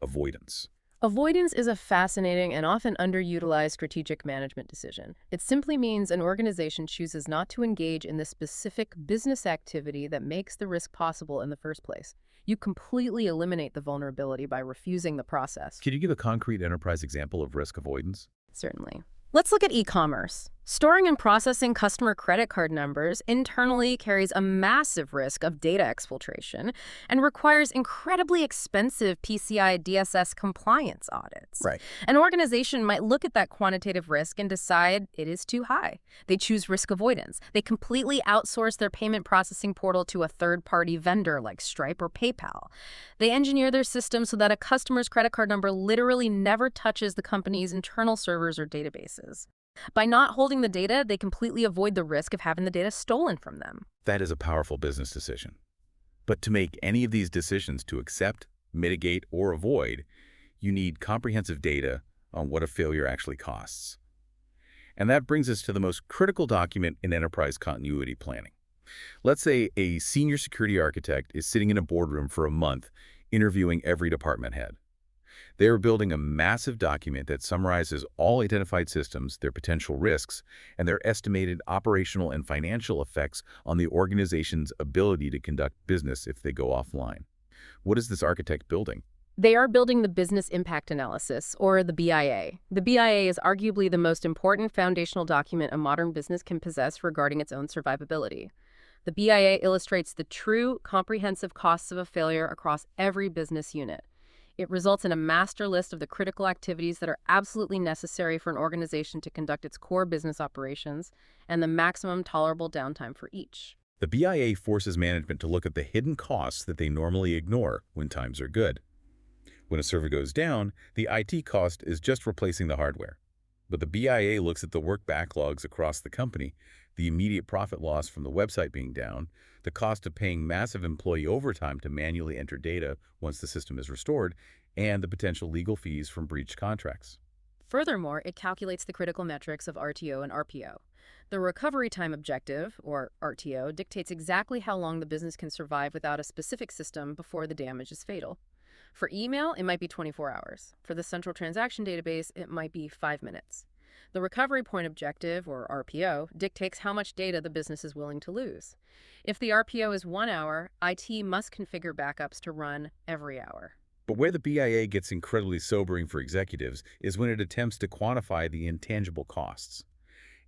avoidance. Avoidance is a fascinating and often underutilized strategic management decision. It simply means an organization chooses not to engage in the specific business activity that makes the risk possible in the first place. You completely eliminate the vulnerability by refusing the process. Can you give a concrete enterprise example of risk avoidance? Certainly. Let's look at e-commerce. Storing and processing customer credit card numbers internally carries a massive risk of data exfiltration and requires incredibly expensive PCI DSS compliance audits. Right. An organization might look at that quantitative risk and decide it is too high. They choose risk avoidance. They completely outsource their payment processing portal to a third-party vendor like Stripe or PayPal. They engineer their system so that a customer's credit card number literally never touches the company's internal servers or databases. By not holding the data, they completely avoid the risk of having the data stolen from them. That is a powerful business decision. But to make any of these decisions to accept, mitigate, or avoid, you need comprehensive data on what a failure actually costs. And that brings us to the most critical document in enterprise continuity planning. Let's say a senior security architect is sitting in a boardroom for a month interviewing every department head. They are building a massive document that summarizes all identified systems, their potential risks, and their estimated operational and financial effects on the organization's ability to conduct business if they go offline. What is this architect building? They are building the Business Impact Analysis, or the BIA. The BIA is arguably the most important foundational document a modern business can possess regarding its own survivability. The BIA illustrates the true, comprehensive costs of a failure across every business unit. It results in a master list of the critical activities that are absolutely necessary for an organization to conduct its core business operations and the maximum tolerable downtime for each. The BIA forces management to look at the hidden costs that they normally ignore when times are good. When a server goes down, the IT cost is just replacing the hardware. But the BIA looks at the work backlogs across the company, the immediate profit loss from the website being down, the cost of paying massive employee overtime to manually enter data once the system is restored, and the potential legal fees from breached contracts. Furthermore, it calculates the critical metrics of RTO and RPO. The recovery time objective, or RTO, dictates exactly how long the business can survive without a specific system before the damage is fatal. For email, it might be 24 hours. For the central transaction database, it might be 5 minutes. The recovery point objective, or RPO, dictates how much data the business is willing to lose. If the RPO is 1 hour, IT must configure backups to run every hour. But where the BIA gets incredibly sobering for executives is when it attempts to quantify the intangible costs.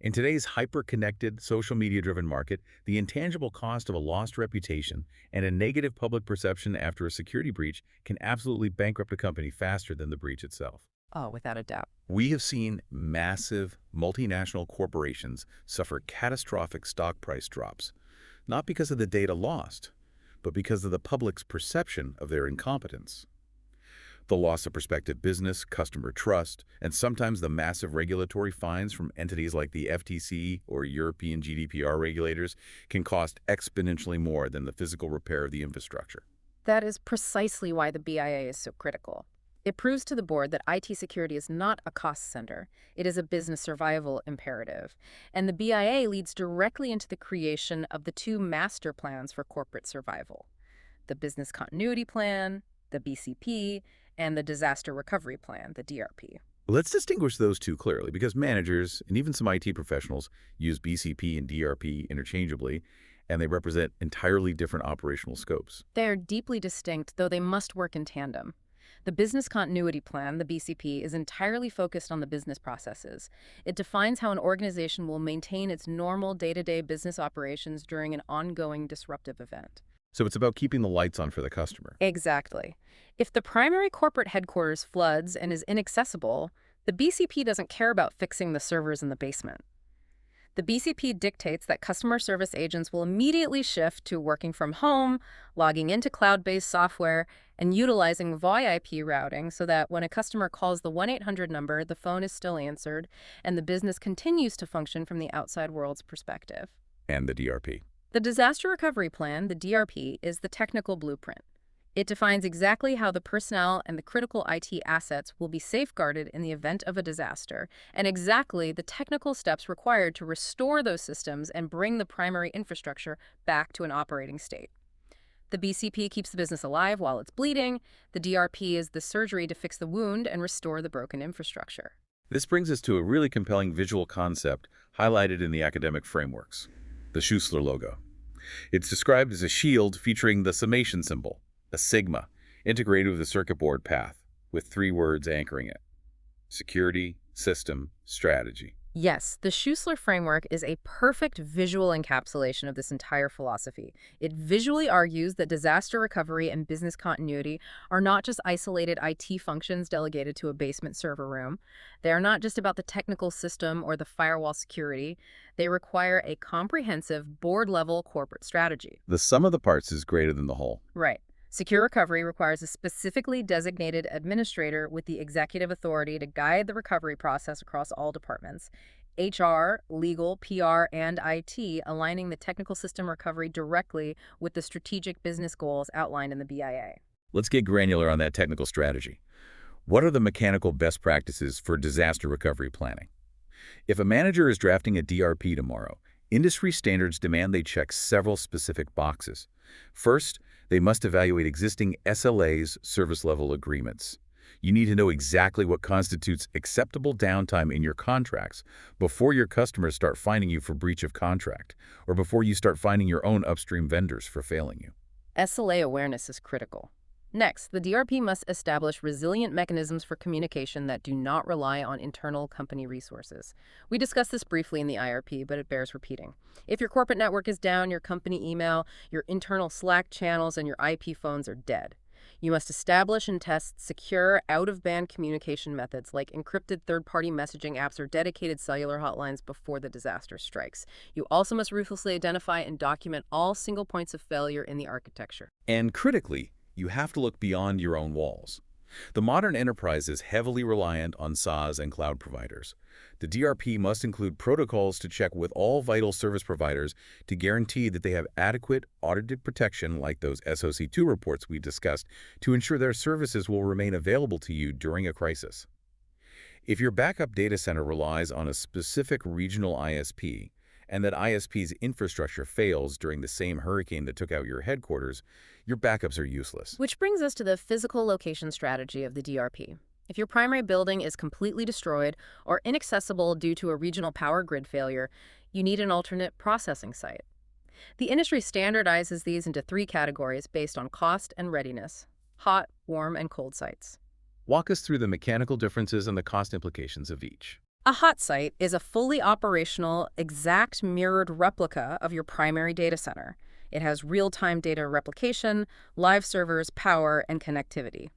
In today's hyper-connected, social media-driven market, the intangible cost of a lost reputation and a negative public perception after a security breach can absolutely bankrupt a company faster than the breach itself. Oh, without a doubt. We have seen massive multinational corporations suffer catastrophic stock price drops, not because of the data lost, but because of the public's perception of their incompetence. The loss of prospective business, customer trust, and sometimes the massive regulatory fines from entities like the FTC or European GDPR regulators can cost exponentially more than the physical repair of the infrastructure. That is precisely why the BIA is so critical. It proves to the board that IT security is not a cost center. It is a business survival imperative. And the BIA leads directly into the creation of the two master plans for corporate survival: the Business Continuity Plan, the BCP, and the Disaster Recovery Plan, the DRP. Let's distinguish those two clearly, because managers and even some IT professionals use BCP and DRP interchangeably, and they represent entirely different operational scopes. They are deeply distinct, though they must work in tandem. The Business Continuity Plan, the BCP, is entirely focused on the business processes. It defines how an organization will maintain its normal day-to-day business operations during an ongoing disruptive event. So it's about keeping the lights on for the customer. Exactly. If the primary corporate headquarters floods and is inaccessible, the BCP doesn't care about fixing the servers in the basement. The BCP dictates that customer service agents will immediately shift to working from home, logging into cloud-based software, and utilizing VoIP routing so that when a customer calls the 1-800 number, the phone is still answered, and the business continues to function from the outside world's perspective. And the DRP. The Disaster Recovery Plan, the DRP, is the technical blueprint. It defines exactly how the personnel and the critical IT assets will be safeguarded in the event of a disaster, and exactly the technical steps required to restore those systems and bring the primary infrastructure back to an operating state. The BCP keeps the business alive while it's bleeding. The DRP is the surgery to fix the wound and restore the broken infrastructure. This brings us to a really compelling visual concept highlighted in the academic frameworks: the H.Schuessler logo. It's described as a shield featuring the summation symbol, a sigma, integrated with a circuit board path, with 3 words anchoring it: security, system, strategy. Yes, the Schuessler framework is a perfect visual encapsulation of this entire philosophy. It visually argues that disaster recovery and business continuity are not just isolated IT functions delegated to a basement server room. They are not just about the technical system or the firewall security. They require a comprehensive board-level corporate strategy. The sum of the parts is greater than the whole. Right. Secure recovery requires a specifically designated administrator with the executive authority to guide the recovery process across all departments: HR, legal, PR, and IT, aligning the technical system recovery directly with the strategic business goals outlined in the BIA. Let's get granular on that technical strategy. What are the mechanical best practices for disaster recovery planning? If a manager is drafting a DRP tomorrow, industry standards demand they check several specific boxes. First, they must evaluate existing SLAs, service level agreements. You need to know exactly what constitutes acceptable downtime in your contracts before your customers start fining you for breach of contract, or before you start finding your own upstream vendors for failing you. SLA awareness is critical. Next, the DRP must establish resilient mechanisms for communication that do not rely on internal company resources. We discussed this briefly in the IRP, but it bears repeating. If your corporate network is down, your company email, your internal Slack channels, and your IP phones are dead. You must establish and test secure, out-of-band communication methods like encrypted third-party messaging apps or dedicated cellular hotlines before the disaster strikes. You also must ruthlessly identify and document all single points of failure in the architecture. And critically, you have to look beyond your own walls. The modern enterprise is heavily reliant on SaaS and cloud providers. The DRP must include protocols to check with all vital service providers to guarantee that they have adequate audited protection, like those SOC2 reports we discussed, to ensure their services will remain available to you during a crisis. If your backup data center relies on a specific regional ISP, and that ISP's infrastructure fails during the same hurricane that took out your headquarters, your backups are useless. Which brings us to the physical location strategy of the DRP. If your primary building is completely destroyed or inaccessible due to a regional power grid failure, you need an alternate processing site. The industry standardizes these into 3 categories based on cost and readiness: hot, warm, and cold sites. Walk us through the mechanical differences and the cost implications of each. A hot site is a fully operational, exact mirrored replica of your primary data center. It has real-time data replication, live servers, power, and connectivity.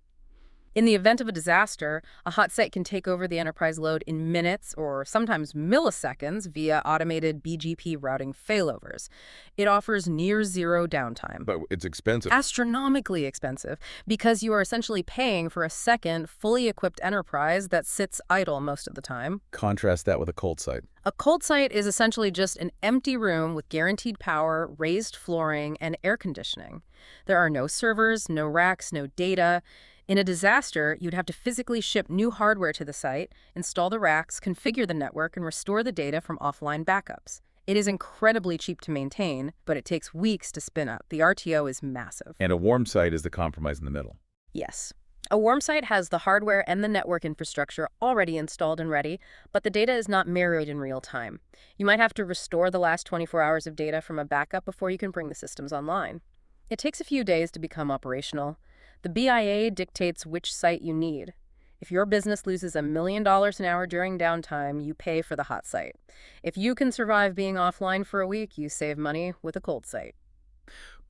In the event of a disaster, a hot site can take over the enterprise load in minutes or sometimes milliseconds via automated BGP routing failovers. It offers near zero downtime. But it's expensive. Astronomically expensive, because you are essentially paying for a second, fully equipped enterprise that sits idle most of the time. Contrast that with a cold site. A cold site is essentially just an empty room with guaranteed power, raised flooring, and air conditioning. There are no servers, no racks, no data. In a disaster, you'd have to physically ship new hardware to the site, install the racks, configure the network, and restore the data from offline backups. It is incredibly cheap to maintain, but it takes weeks to spin up. The RTO is massive. And a warm site is the compromise in the middle. Yes. A warm site has the hardware and the network infrastructure already installed and ready, but the data is not mirrored in real time. You might have to restore the last 24 hours of data from a backup before you can bring the systems online. It takes a few days to become operational. The BIA dictates which site you need. If your business loses $1 million an hour during downtime, you pay for the hot site. If you can survive being offline for a week, you save money with a cold site.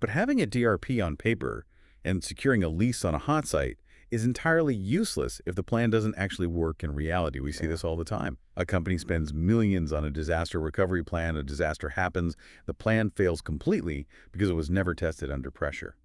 But having a DRP on paper and securing a lease on a hot site is entirely useless if the plan doesn't actually work in reality. We see this all the time. A company spends millions on a disaster recovery plan, a disaster happens, the plan fails completely because it was never tested under pressure.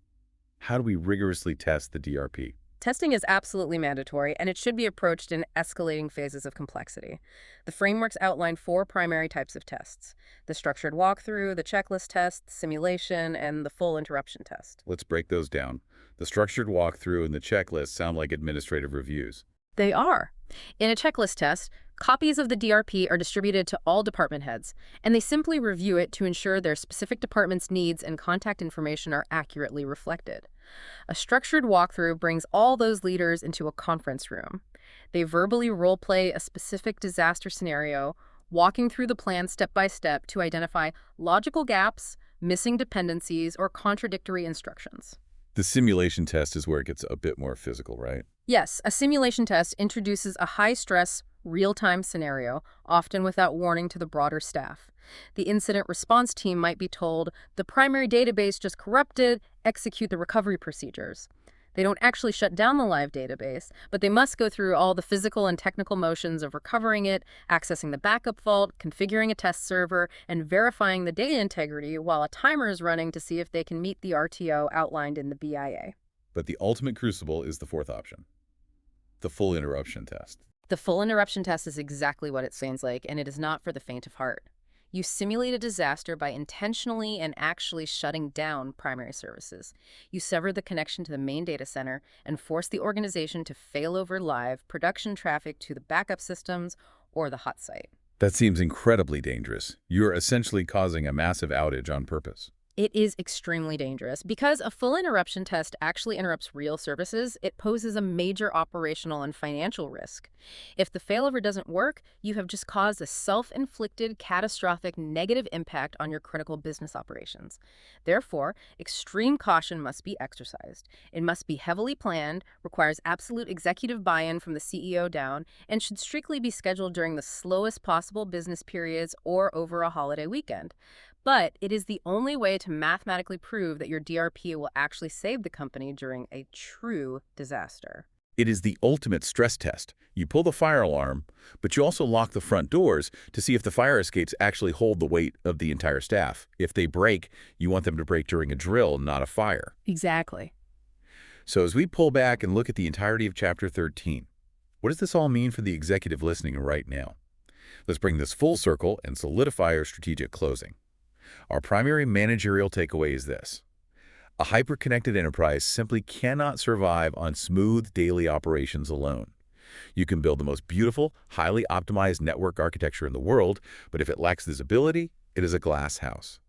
How do we rigorously test the DRP? Testing is absolutely mandatory, and it should be approached in escalating phases of complexity. The frameworks outline 4 primary types of tests: the structured walkthrough, the checklist test, simulation, and the full interruption test. Let's break those down. The structured walkthrough and the checklist sound like administrative reviews. They are. In a checklist test, copies of the DRP are distributed to all department heads, and they simply review it to ensure their specific department's needs and contact information are accurately reflected. A structured walkthrough brings all those leaders into a conference room. They verbally role-play a specific disaster scenario, walking through the plan step by step to identify logical gaps, missing dependencies, or contradictory instructions. The simulation test is where it gets a bit more physical, right? Yes, a simulation test introduces a high-stress, real-time scenario, often without warning to the broader staff. The incident response team might be told, the primary database just corrupted, execute the recovery procedures. They don't actually shut down the live database, but they must go through all the physical and technical motions of recovering it, accessing the backup vault, configuring a test server, and verifying the data integrity while a timer is running to see if they can meet the RTO outlined in the BIA. But the ultimate crucible is the 4th option, the full interruption test. The full interruption test is exactly what it sounds like, and it is not for the faint of heart. You simulate a disaster by intentionally and actually shutting down primary services. You sever the connection to the main data center and force the organization to fail over live production traffic to the backup systems or the hot site. That seems incredibly dangerous. You're essentially causing a massive outage on purpose. It is extremely dangerous. Because a full interruption test actually interrupts real services, it poses a major operational and financial risk. If the failover doesn't work, you have just caused a self-inflicted, catastrophic negative impact on your critical business operations. Therefore, extreme caution must be exercised. It must be heavily planned, requires absolute executive buy-in from the CEO down, and should strictly be scheduled during the slowest possible business periods or over a holiday weekend. But it is the only way to mathematically prove that your DRP will actually save the company during a true disaster. It is the ultimate stress test. You pull the fire alarm, but you also lock the front doors to see if the fire escapes actually hold the weight of the entire staff. If they break, you want them to break during a drill, not a fire. Exactly. So as we pull back and look at the entirety of Chapter 13, what does this all mean for the executive listening right now? Let's bring this full circle and solidify our strategic closing. Our primary managerial takeaway is this: a hyper-connected enterprise simply cannot survive on smooth daily operations alone. You can build the most beautiful, highly optimized network architecture in the world, but if it lacks visibility, it is a glass house.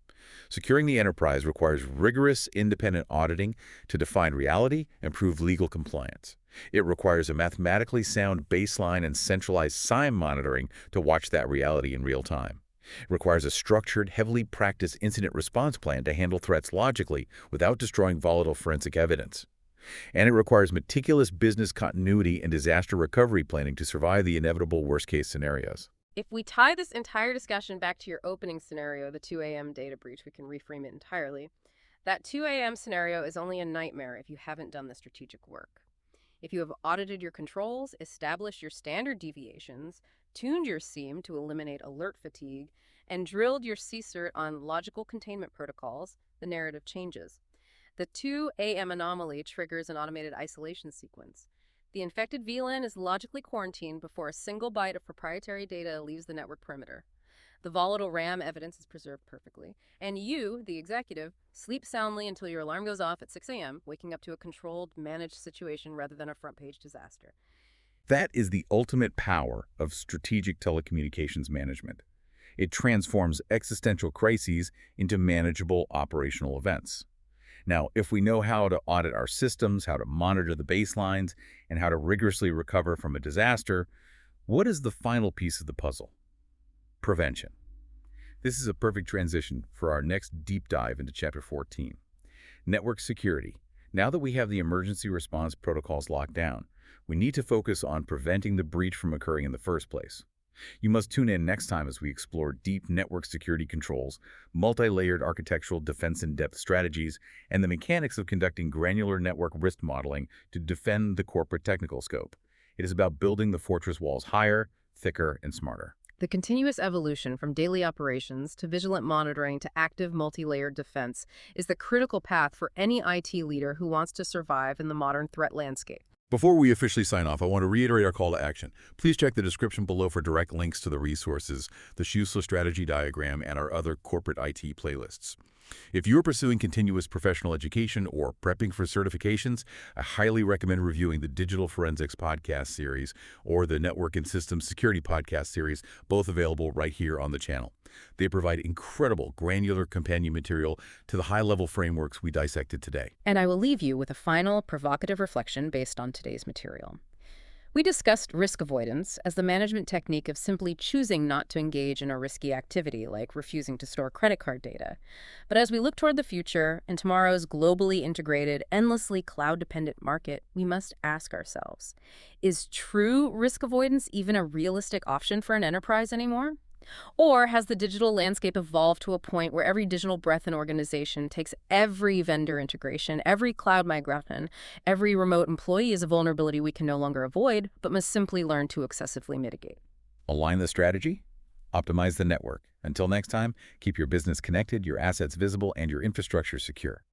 Securing the enterprise requires rigorous, independent auditing to define reality and prove legal compliance. It requires a mathematically sound baseline and centralized SIEM monitoring to watch that reality in real time. It requires a structured, heavily practiced incident response plan to handle threats logically without destroying volatile forensic evidence. And it requires meticulous business continuity and disaster recovery planning to survive the inevitable worst-case scenarios. If we tie this entire discussion back to your opening scenario, the 2 a.m. data breach, we can reframe it entirely. That 2 a.m. scenario is only a nightmare if you haven't done the strategic work. If you have audited your controls, established your standard deviations, tuned your SIEM to eliminate alert fatigue, and drilled your CSIRT on logical containment protocols, the narrative changes. The 2 a.m. anomaly triggers an automated isolation sequence. The infected VLAN is logically quarantined before a single byte of proprietary data leaves the network perimeter. The volatile RAM evidence is preserved perfectly. And you, the executive, sleep soundly until your alarm goes off at 6 a.m., waking up to a controlled, managed situation rather than a front-page disaster. That is the ultimate power of strategic telecommunications management. It transforms existential crises into manageable operational events. Now, if we know how to audit our systems, how to monitor the baselines, and how to rigorously recover from a disaster, what is the final piece of the puzzle? Prevention. This is a perfect transition for our next deep dive into Chapter 14. Network security. Now that we have the emergency response protocols locked down, we need to focus on preventing the breach from occurring in the first place. You must tune in next time as we explore deep network security controls, multi-layered architectural defense in-depth strategies, and the mechanics of conducting granular network risk modeling to defend the corporate technical scope. It is about building the fortress walls higher, thicker, and smarter. The continuous evolution from daily operations to vigilant monitoring to active multi-layered defense is the critical path for any IT leader who wants to survive in the modern threat landscape. Before we officially sign off, I want to reiterate our call to action. Please check the description below for direct links to the resources, the H.Schuessler strategy diagram, and our other corporate IT playlists. If you're pursuing continuous professional education or prepping for certifications, I highly recommend reviewing the Digital Forensics podcast series or the Network and Systems Security podcast series, both available right here on the channel. They provide incredible granular companion material to the high-level frameworks we dissected today. And I will leave you with a final provocative reflection based on today's material. We discussed risk avoidance as the management technique of simply choosing not to engage in a risky activity like refusing to store credit card data. But as we look toward the future and tomorrow's globally integrated, endlessly cloud-dependent market, we must ask ourselves, is true risk avoidance even a realistic option for an enterprise anymore? Or has the digital landscape evolved to a point where every digital breath in organization takes every vendor integration, every cloud migration, every remote employee is a vulnerability we can no longer avoid, but must simply learn to excessively mitigate? Align the strategy, optimize the network. Until next time, keep your business connected, your assets visible, and your infrastructure secure.